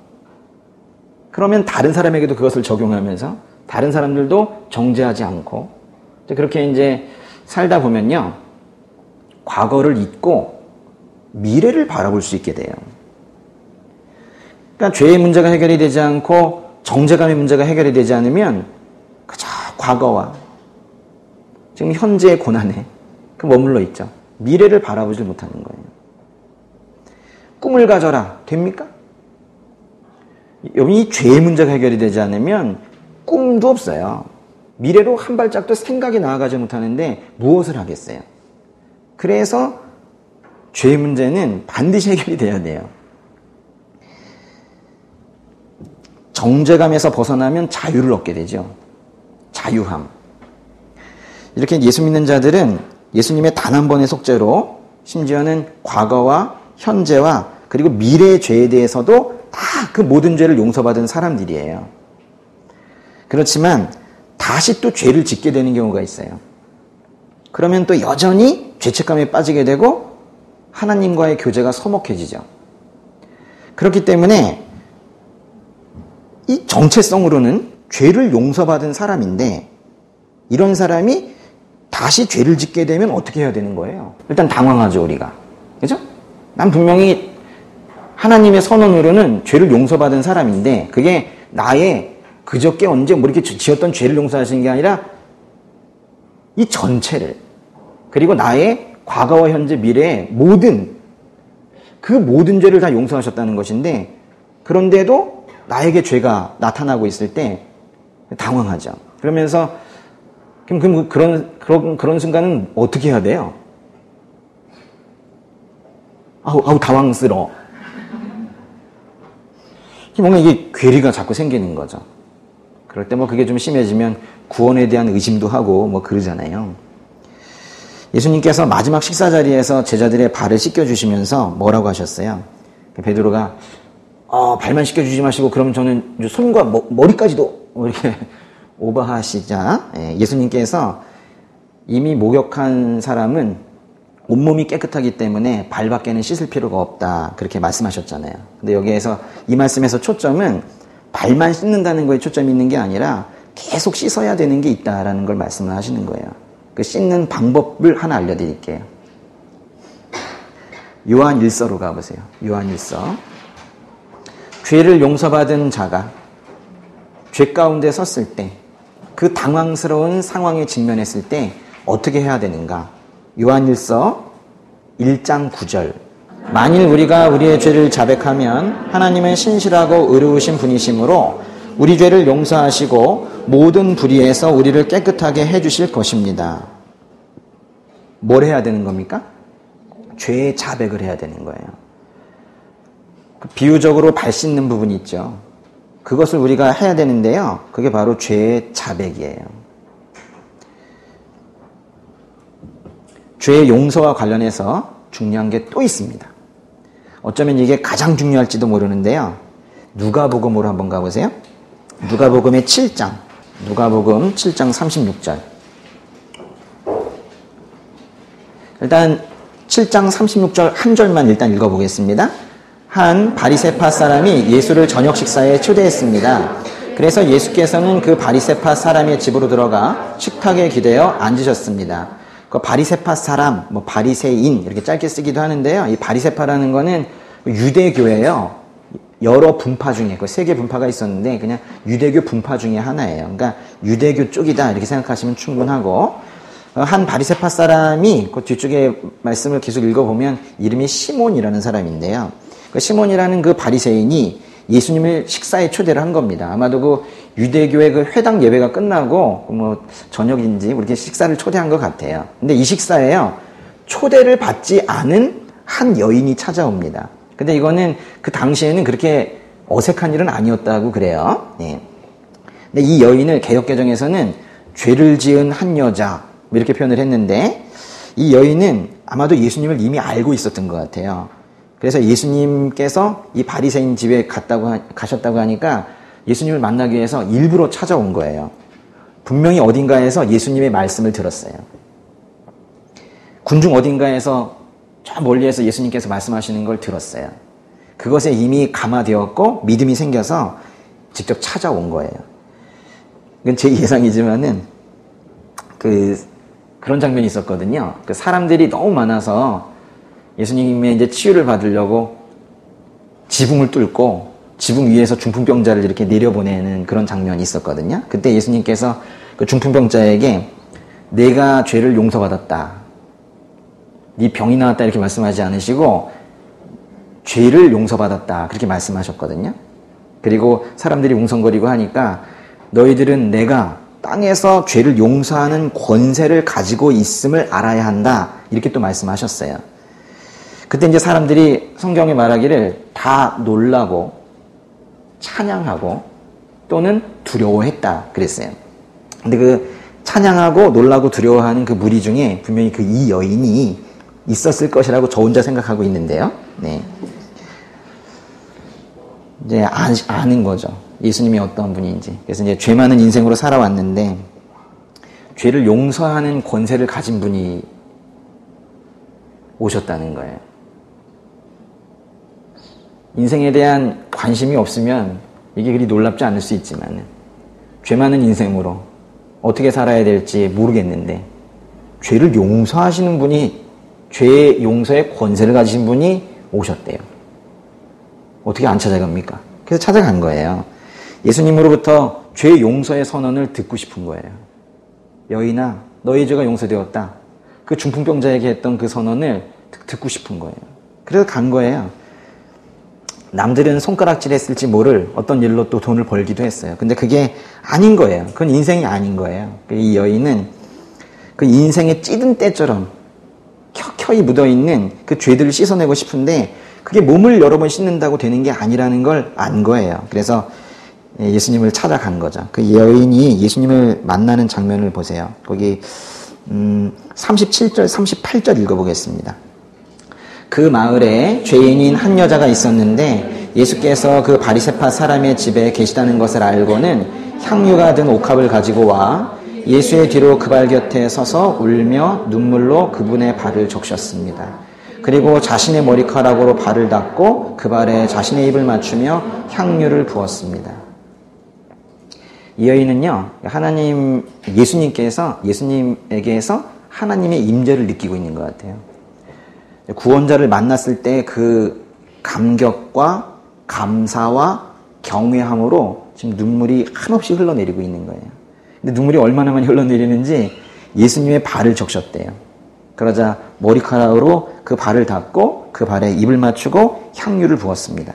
그러면 다른 사람에게도 그것을 적용하면서 다른 사람들도 정죄하지 않고 그렇게 이제 살다 보면요. 과거를 잊고 미래를 바라볼 수 있게 돼요. 그러니까 죄의 문제가 해결이 되지 않고 정죄감의 문제가 해결이 되지 않으면 그저 과거와 지금 현재의 고난에 머물러 있죠. 미래를 바라보지 못하는 거예요. 꿈을 가져라. 됩니까? 이 죄의 문제가 해결이 되지 않으면 꿈도 없어요. 미래로 한 발짝도 생각이 나아가지 못하는데 무엇을 하겠어요? 그래서 죄의 문제는 반드시 해결이 돼야 돼요. 정죄감에서 벗어나면 자유를 얻게 되죠. 자유함. 이렇게 예수 믿는 자들은 예수님의 단 한 번의 속죄로 심지어는 과거와 현재와 그리고 미래의 죄에 대해서도 다 그 모든 죄를 용서받은 사람들이에요. 그렇지만 다시 또 죄를 짓게 되는 경우가 있어요. 그러면 또 여전히 죄책감에 빠지게 되고 하나님과의 교제가 서먹해지죠. 그렇기 때문에 이 정체성으로는 죄를 용서받은 사람인데 이런 사람이 다시 죄를 짓게 되면 어떻게 해야 되는 거예요? 일단 당황하죠, 우리가. 그죠? 난 분명히 하나님의 선언으로는 죄를 용서받은 사람인데 그게 나의 그저께 언제 뭐 이렇게 지었던 죄를 용서하시는 게 아니라 이 전체를 그리고 나의 과거와 현재 미래의 모든 죄를 다 용서하셨다는 것인데 그런데도 나에게 죄가 나타나고 있을 때 당황하죠. 그러면서 그럼 그런 순간은 어떻게 해야 돼요? 아우 당황스러워. 뭔가 이게 괴리가 자꾸 생기는 거죠. 그럴 때 그게 좀 심해지면 구원에 대한 의심도 하고 그러잖아요. 예수님께서 마지막 식사 자리에서 제자들의 발을 씻겨주시면서 뭐라고 하셨어요? 베드로가 발만 씻겨주지 마시고 그럼 저는 손과 머리까지도 이렇게 오버하시자 예수님께서 이미 목욕한 사람은 온몸이 깨끗하기 때문에 발밖에는 씻을 필요가 없다 그렇게 말씀하셨잖아요. 근데 여기에서 이 말씀에서 초점은 발만 씻는다는 거에 초점이 있는 게 아니라 계속 씻어야 되는 게 있다라는 걸 말씀을 하시는 거예요. 그 씻는 방법을 하나 알려드릴게요. 요한 1서로 가보세요. 요한 1서. 죄를 용서받은 자가 죄 가운데 섰을 때 그 당황스러운 상황에 직면했을 때 어떻게 해야 되는가? 요한일서 1장 9절. 만일 우리가 우리의 죄를 자백하면 하나님은 신실하고 의로우신 분이시므로 우리 죄를 용서하시고 모든 불의에서 우리를 깨끗하게 해주실 것입니다. 뭘 해야 되는 겁니까? 죄의 자백을 해야 되는 거예요. 비유적으로 발 씻는 부분이 있죠. 그것을 우리가 해야 되는데요. 그게 바로 죄의 자백이에요. 죄의 용서와 관련해서 중요한 게 또 있습니다. 어쩌면 이게 가장 중요할지도 모르는데요. 누가복음으로 한번 가보세요. 누가복음의 7장. 누가복음 7장 36절. 일단 7장 36절 한 절만 일단 읽어보겠습니다. 한 바리새파 사람이 예수를 저녁 식사에 초대했습니다. 그래서 예수께서는 그 바리새파 사람의 집으로 들어가 식탁에 기대어 앉으셨습니다. 그 바리새파 사람, 바리새인 이렇게 짧게 쓰기도 하는데요. 이 바리새파라는 거는 유대교예요. 여러 분파 중에 그 세 개 분파가 있었는데 그냥 유대교 분파 중에 하나예요. 그러니까 유대교 쪽이다 이렇게 생각하시면 충분하고, 한 바리새파 사람이 그 뒤쪽에 말씀을 계속 읽어보면 이름이 시몬이라는 사람인데요. 그 시몬이라는 그 바리새인이 예수님을 식사에 초대를 한 겁니다. 아마도 그 유대교의 그 회당 예배가 끝나고 저녁인지 이렇게 식사를 초대한 것 같아요. 근데 이 식사에요, 초대를 받지 않은 한 여인이 찾아옵니다. 근데 이거는 그 당시에는 그렇게 어색한 일은 아니었다고 그래요. 예. 근데 이 여인을 개역개정에서는 죄를 지은 한 여자 이렇게 표현을 했는데, 이 여인은 아마도 예수님을 이미 알고 있었던 것 같아요. 그래서 예수님께서 이 바리새인 집에 가셨다고 하니까 예수님을 만나기 위해서 일부러 찾아온 거예요. 분명히 어딘가에서 예수님의 말씀을 들었어요. 군중 어딘가에서 저 멀리에서 예수님께서 말씀하시는 걸 들었어요. 그것에 이미 감화되었고 믿음이 생겨서 직접 찾아온 거예요. 이건 제 예상이지만은 그런 장면이 있었거든요. 그 사람들이 너무 많아서 예수님의 이제 치유를 받으려고 지붕을 뚫고 지붕 위에서 중풍병자를 이렇게 내려보내는 그런 장면이 있었거든요. 그때 예수님께서 그 중풍병자에게 내가 죄를 용서받았다, 네 병이 나았다 이렇게 말씀하지 않으시고 죄를 용서받았다 그렇게 말씀하셨거든요. 그리고 사람들이 웅성거리고 하니까 너희들은 내가 땅에서 죄를 용서하는 권세를 가지고 있음을 알아야 한다 이렇게 또 말씀하셨어요. 그때 이제 사람들이 성경에 말하기를 다 놀라고 찬양하고 또는 두려워했다 그랬어요. 근데 그 찬양하고 놀라고 두려워하는 그 무리 중에 분명히 그 이 여인이 있었을 것이라고 저 혼자 생각하고 있는데요. 네. 이제 아는 거죠. 예수님이 어떤 분인지. 그래서 이제 죄 많은 인생으로 살아왔는데 죄를 용서하는 권세를 가진 분이 오셨다는 거예요. 인생에 대한 관심이 없으면 이게 그리 놀랍지 않을 수 있지만 죄 많은 인생으로 어떻게 살아야 될지 모르겠는데 죄를 용서하시는 분이, 죄 용서의 권세를 가지신 분이 오셨대요. 어떻게 안 찾아갑니까? 그래서 찾아간 거예요. 예수님으로부터 죄 용서의 선언을 듣고 싶은 거예요. 여인아, 너의 죄가 용서되었다. 그 중풍병자에게 했던 그 선언을 듣고 싶은 거예요. 그래서 간 거예요. 남들은 손가락질 했을지 모를 어떤 일로 또 돈을 벌기도 했어요. 근데 그게 아닌 거예요. 그건 인생이 아닌 거예요. 이 여인은 그 인생의 찌든 때처럼 켜켜이 묻어있는 그 죄들을 씻어내고 싶은데 그게 몸을 여러 번 씻는다고 되는 게 아니라는 걸 안 거예요. 그래서 예수님을 찾아간 거죠. 그 여인이 예수님을 만나는 장면을 보세요. 거기 37절, 38절 읽어보겠습니다. 그 마을에 죄인인 한 여자가 있었는데 예수께서 그 바리새파 사람의 집에 계시다는 것을 알고는 향유가 든 옥합을 가지고 와 예수의 뒤로 그 발 곁에 서서 울며 눈물로 그분의 발을 적셨습니다. 그리고 자신의 머리카락으로 발을 닦고 그 발에 자신의 입을 맞추며 향유를 부었습니다. 이 여인은요, 예수님에게서 하나님의 임재를 느끼고 있는 것 같아요. 구원자를 만났을 때 그 감격과 감사와 경외함으로 지금 눈물이 한없이 흘러내리고 있는 거예요. 근데 눈물이 얼마나 많이 흘러내리는지 예수님의 발을 적셨대요. 그러자 머리카락으로 그 발을 닦고 그 발에 입을 맞추고 향유를 부었습니다.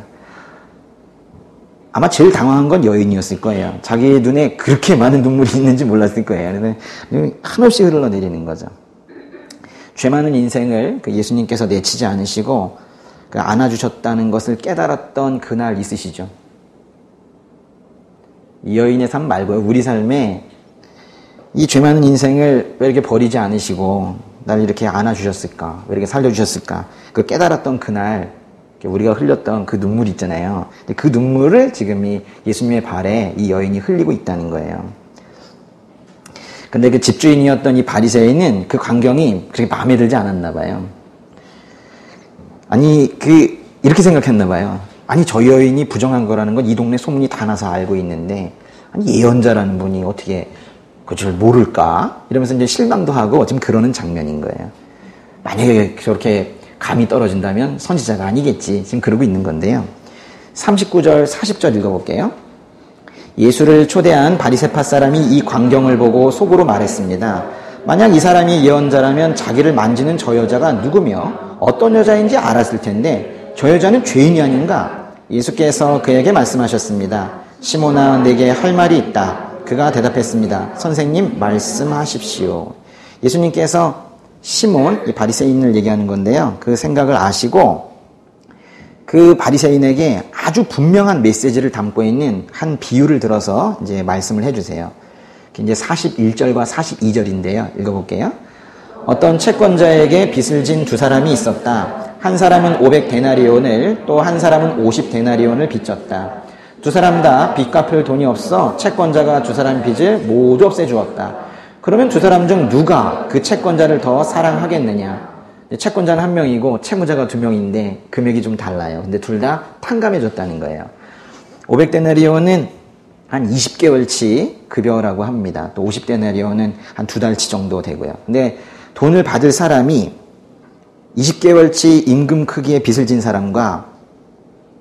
아마 제일 당황한 건 여인이었을 거예요. 자기 눈에 그렇게 많은 눈물이 있는지 몰랐을 거예요. 그래서 한없이 흘러내리는 거죠. 죄 많은 인생을 예수님께서 내치지 않으시고 안아주셨다는 것을 깨달았던 그날 있으시죠? 이 여인의 삶 말고요. 우리 삶에 이 죄 많은 인생을 왜 이렇게 버리지 않으시고 날 이렇게 안아주셨을까? 왜 이렇게 살려주셨을까? 그 깨달았던 그날 우리가 흘렸던 그 눈물 있잖아요. 그 눈물을 지금 이 예수님의 발에 이 여인이 흘리고 있다는 거예요. 근데 그 집주인이었던 이 바리새인은 그 광경이 그렇게 마음에 들지 않았나 봐요. 아니 이렇게 생각했나 봐요. 아니 저 여인이 부정한 거라는 건 이 동네 소문이 다 나서 알고 있는데 아니 예언자라는 분이 어떻게 그걸 모를까? 이러면서 이제 실망도 하고 지금 그러는 장면인 거예요. 만약에 저렇게 감이 떨어진다면 선지자가 아니겠지. 지금 그러고 있는 건데요. 39절, 40절 읽어볼게요. 예수를 초대한 바리새파 사람이 이 광경을 보고 속으로 말했습니다. 만약 이 사람이 예언자라면 자기를 만지는 저 여자가 누구며 어떤 여자인지 알았을 텐데 저 여자는 죄인이 아닌가? 예수께서 그에게 말씀하셨습니다. 시몬아, 내게 할 말이 있다. 그가 대답했습니다. 선생님, 말씀하십시오. 예수님께서 시몬, 이 바리새인을 얘기하는 건데요. 그 생각을 아시고 그 바리새인에게 아주 분명한 메시지를 담고 있는 한 비유를 들어서 이제 말씀을 해주세요. 이제 41절과 42절인데요. 읽어볼게요. 어떤 채권자에게 빚을 진 두 사람이 있었다. 한 사람은 500데나리온을 또 한 사람은 50데나리온을 빚졌다. 두 사람 다 빚 갚을 돈이 없어 채권자가 두 사람 빚을 모두 없애주었다. 그러면 두 사람 중 누가 그 채권자를 더 사랑하겠느냐? 채권자는 한 명이고 채무자가 두 명인데 금액이 좀 달라요. 근데 둘 다 탕감해줬다는 거예요. 500데나리온은 한 20개월치 급여라고 합니다. 또 50데나리온은 한 2달치 정도 되고요. 근데 돈을 받을 사람이 20개월치 임금 크기의 빚을 진 사람과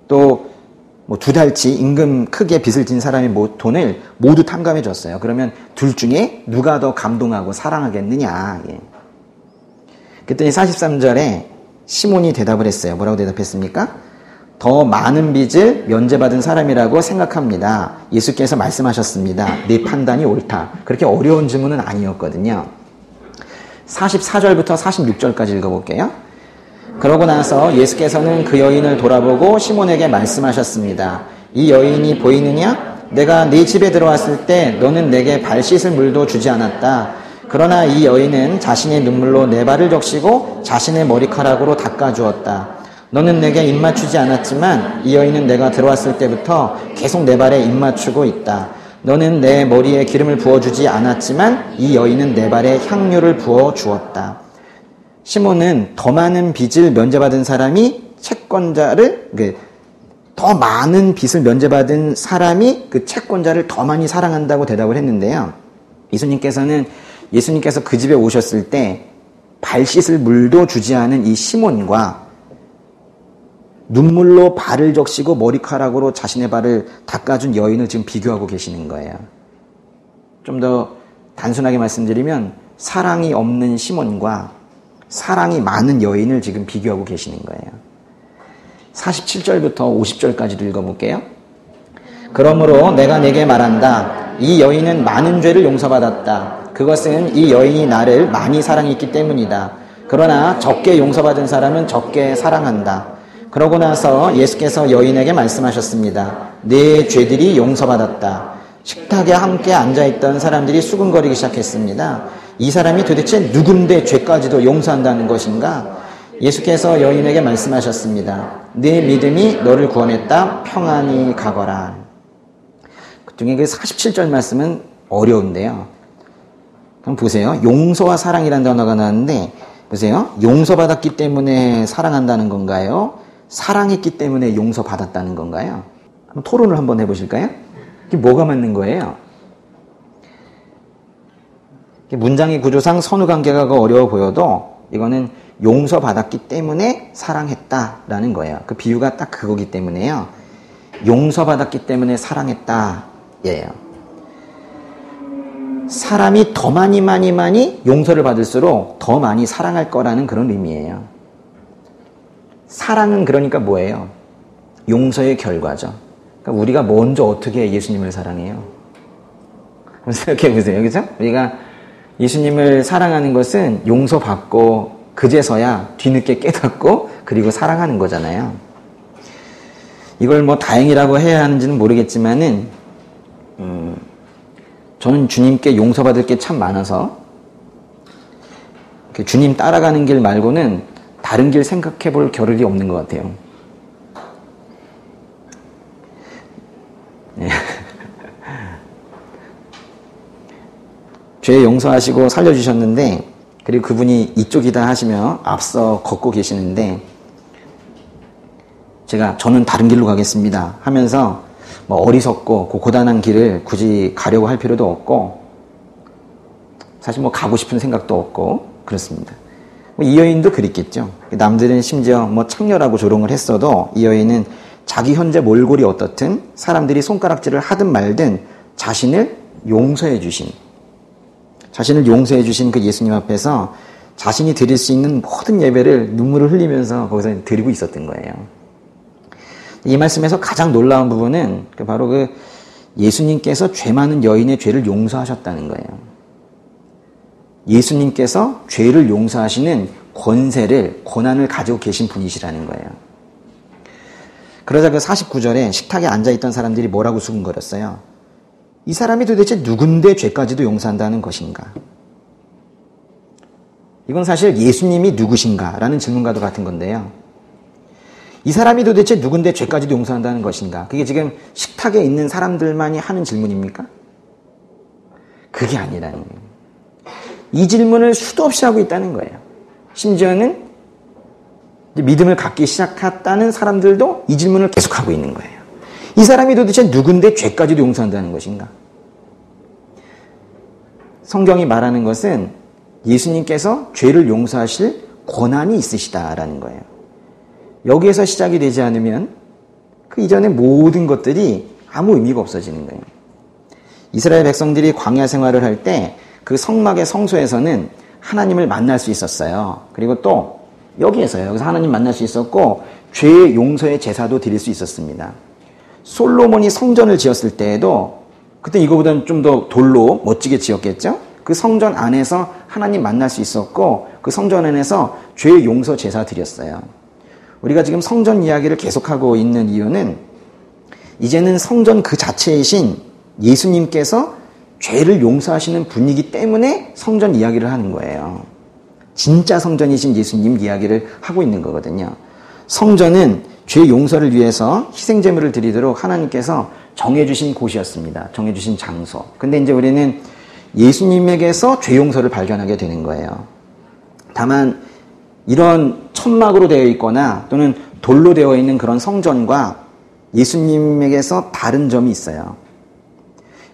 또 2달치 임금 크기의 빚을 진 사람의 돈을 모두 탕감해 줬어요. 그러면 둘 중에 누가 더 감동하고 사랑하겠느냐. 예. 그랬더니 43절에 시몬이 대답을 했어요. 뭐라고 대답했습니까? 더 많은 빚을 면제받은 사람이라고 생각합니다. 예수께서 말씀하셨습니다. 내 판단이 옳다. 그렇게 어려운 질문은 아니었거든요. 44절부터 46절까지 읽어볼게요. 그러고 나서 예수께서는 그 여인을 돌아보고 시몬에게 말씀하셨습니다. 이 여인이 보이느냐? 내가 네 집에 들어왔을 때 너는 내게 발 씻을 물도 주지 않았다. 그러나 이 여인은 자신의 눈물로 내 발을 적시고 자신의 머리카락으로 닦아주었다. 너는 내게 입 맞추지 않았지만 이 여인은 내가 들어왔을 때부터 계속 내 발에 입 맞추고 있다. 너는 내 머리에 기름을 부어주지 않았지만 이 여인은 내 발에 향유를 부어주었다. 시몬은 더 많은 빚을 면제받은 사람이 채권자를, 더 많은 빚을 면제받은 사람이 그 채권자를 더 많이 사랑한다고 대답을 했는데요. 예수님께서 그 집에 오셨을 때 발 씻을 물도 주지 않은 이 시몬과 눈물로 발을 적시고 머리카락으로 자신의 발을 닦아준 여인을 지금 비교하고 계시는 거예요. 좀 더 단순하게 말씀드리면 사랑이 없는 시몬과 사랑이 많은 여인을 지금 비교하고 계시는 거예요. 47절부터 50절까지도 읽어볼게요. 그러므로 내가 내게 말한다. 이 여인은 많은 죄를 용서받았다. 그것은 이 여인이 나를 많이 사랑했기 때문이다. 그러나 적게 용서받은 사람은 적게 사랑한다. 그러고 나서 예수께서 여인에게 말씀하셨습니다. 네 죄들이 용서받았다. 식탁에 함께 앉아있던 사람들이 수군거리기 시작했습니다. 이 사람이 도대체 누군데 죄까지도 용서한다는 것인가? 예수께서 여인에게 말씀하셨습니다. 네 믿음이 너를 구원했다. 평안히 가거라. 그중에 그 47절 말씀은 어려운데요. 그럼 보세요. 용서와 사랑이라는 단어가 나왔는데 보세요. 용서받았기 때문에 사랑한다는 건가요? 사랑했기 때문에 용서받았다는 건가요? 한번 토론을 한번 해보실까요? 이게 뭐가 맞는 거예요? 문장의 구조상 선후관계가 어려워 보여도 이거는 용서받았기 때문에 사랑했다라는 거예요. 그 비유가 딱 그거기 때문에요. 용서받았기 때문에 사랑했다. 예요. 사람이 더 많이 용서를 받을수록 더 많이 사랑할 거라는 그런 의미예요. 사랑은 그러니까 뭐예요? 용서의 결과죠. 그러니까 우리가 먼저 어떻게 예수님을 사랑해요? 생각해 보세요. 그죠? 우리가 예수님을 사랑하는 것은 용서받고 그제서야 뒤늦게 깨닫고 그리고 사랑하는 거잖아요. 이걸 뭐 다행이라고 해야 하는지는 모르겠지만은 저는 주님께 용서받을 게 참 많아서 주님 따라가는 길 말고는 다른 길 생각해 볼 겨를이 없는 것 같아요. 네. 죄 용서하시고 살려주셨는데 그리고 그분이 이쪽이다 하시며 앞서 걷고 계시는데 저는 다른 길로 가겠습니다 하면서 뭐 어리석고 고단한 길을 굳이 가려고 할 필요도 없고 사실 뭐 가고 싶은 생각도 없고 그렇습니다. 이 여인도 그랬겠죠. 남들은 심지어 뭐 창녀라고 조롱을 했어도 이 여인은 자기 현재 몰골이 어떻든 사람들이 손가락질을 하든 말든 자신을 용서해 주신 그 예수님 앞에서 자신이 드릴 수 있는 모든 예배를 눈물을 흘리면서 거기서 드리고 있었던 거예요. 이 말씀에서 가장 놀라운 부분은 바로 그 예수님께서 죄 많은 여인의 죄를 용서하셨다는 거예요. 예수님께서 죄를 용서하시는 권한을 가지고 계신 분이시라는 거예요. 그러자 그 49절에 식탁에 앉아있던 사람들이 뭐라고 수군거렸어요? 이 사람이 도대체 누군데 죄까지도 용서한다는 것인가? 이건 사실 예수님이 누구신가라는 질문과도 같은 건데요. 이 사람이 도대체 누군데 죄까지도 용서한다는 것인가? 그게 지금 식탁에 있는 사람들만이 하는 질문입니까? 그게 아니라는 거예요. 이 질문을 수도 없이 하고 있다는 거예요. 심지어는 믿음을 갖기 시작했다는 사람들도 이 질문을 계속하고 있는 거예요. 이 사람이 도대체 누군데 죄까지도 용서한다는 것인가? 성경이 말하는 것은 예수님께서 죄를 용서하실 권한이 있으시다라는 거예요. 여기에서 시작이 되지 않으면 그 이전의 모든 것들이 아무 의미가 없어지는 거예요. 이스라엘 백성들이 광야 생활을 할 때 그 성막의 성소에서는 하나님을 만날 수 있었어요. 그리고 또 여기서 하나님 만날 수 있었고 죄의 용서의 제사도 드릴 수 있었습니다. 솔로몬이 성전을 지었을 때에도 그때 이거보다는 좀 더 돌로 멋지게 지었겠죠? 그 성전 안에서 하나님 만날 수 있었고 그 성전 안에서 죄의 용서 제사 드렸어요. 우리가 지금 성전 이야기를 계속하고 있는 이유는 이제는 성전 그 자체이신 예수님께서 죄를 용서하시는 분이기 때문에 성전 이야기를 하는 거예요. 진짜 성전이신 예수님 이야기를 하고 있는 거거든요. 성전은 죄 용서를 위해서 희생제물을 드리도록 하나님께서 정해주신 곳이었습니다. 정해주신 장소. 근데 이제 우리는 예수님에게서 죄 용서를 발견하게 되는 거예요. 다만 이런 천막으로 되어 있거나 또는 돌로 되어 있는 그런 성전과 예수님에게서 다른 점이 있어요.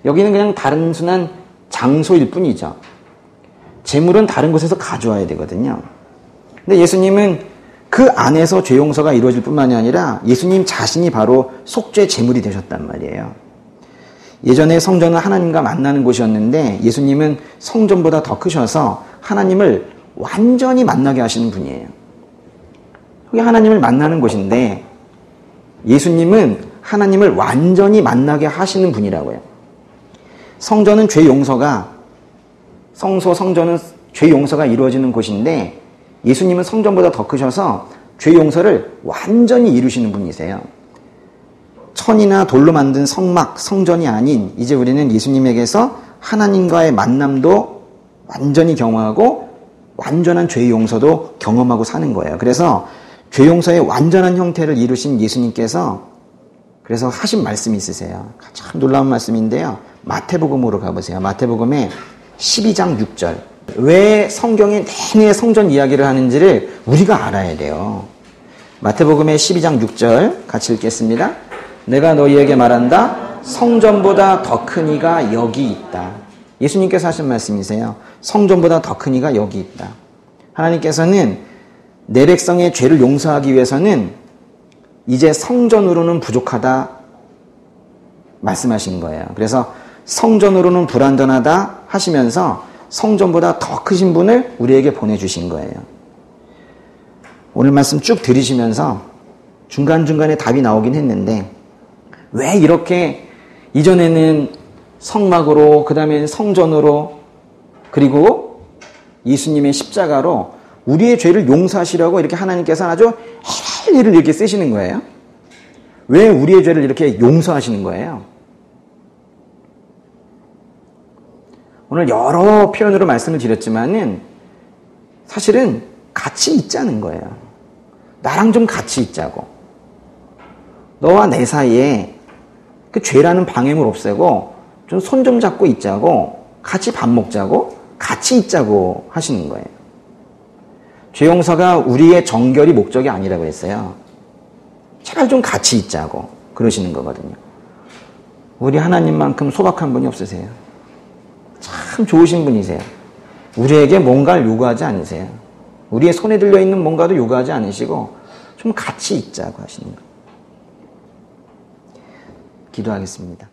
여기는 그냥 단순한 장소일 뿐이죠. 제물은 다른 곳에서 가져와야 되거든요. 근데 예수님은 그 안에서 죄 용서가 이루어질 뿐만이 아니라 예수님 자신이 바로 속죄 제물이 되셨단 말이에요. 예전에 성전은 하나님과 만나는 곳이었는데 예수님은 성전보다 더 크셔서 하나님을 완전히 만나게 하시는 분이에요. 그게 하나님을 만나는 곳인데 예수님은 하나님을 완전히 만나게 하시는 분이라고요. 성전은 죄 용서가 성전은 죄 용서가 이루어지는 곳인데 예수님은 성전보다 더 크셔서 죄 용서를 완전히 이루시는 분이세요. 천이나 돌로 만든 성막, 성전이 아닌 이제 우리는 예수님에게서 하나님과의 만남도 완전히 경험하고 완전한 죄 용서도 경험하고 사는 거예요. 그래서 죄 용서의 완전한 형태를 이루신 예수님께서 그래서 하신 말씀이 있으세요. 참 놀라운 말씀인데요. 마태복음으로 가보세요. 마태복음의 12장 6절. 왜 성경에 내내 성전 이야기를 하는지를 우리가 알아야 돼요. 마태복음의 12장 6절 같이 읽겠습니다. 내가 너희에게 말한다. 성전보다 더 큰 이가 여기 있다. 예수님께서 하신 말씀이세요. 성전보다 더 큰 이가 여기 있다. 하나님께서는 내 백성의 죄를 용서하기 위해서는 이제 성전으로는 부족하다 말씀하신 거예요. 그래서 성전으로는 불완전하다 하시면서 성전보다 더 크신 분을 우리에게 보내주신 거예요. 오늘 말씀 쭉 들으시면서 중간중간에 답이 나오긴 했는데 왜 이렇게 이전에는 성막으로 그 다음에 성전으로 그리고 예수님의 십자가로 우리의 죄를 용서하시려고 이렇게 하나님께서 아주 할 일을 이렇게 쓰시는 거예요? 왜 우리의 죄를 이렇게 용서하시는 거예요? 오늘 여러 표현으로 말씀을 드렸지만은 사실은 같이 있자는 거예요. 나랑 좀 같이 있자고. 너와 내 사이에 그 죄라는 방해물 없애고 좀 손 좀 잡고 있자고, 같이 밥 먹자고, 같이 있자고 하시는 거예요. 죄 용서가 우리의 정결이 목적이 아니라고 했어요. 제발 좀 같이 있자고 그러시는 거거든요. 우리 하나님만큼 소박한 분이 없으세요. 참 좋으신 분이세요. 우리에게 뭔가를 요구하지 않으세요. 우리의 손에 들려있는 뭔가도 요구하지 않으시고 좀 같이 있자고 하시는 거예요. 기도하겠습니다.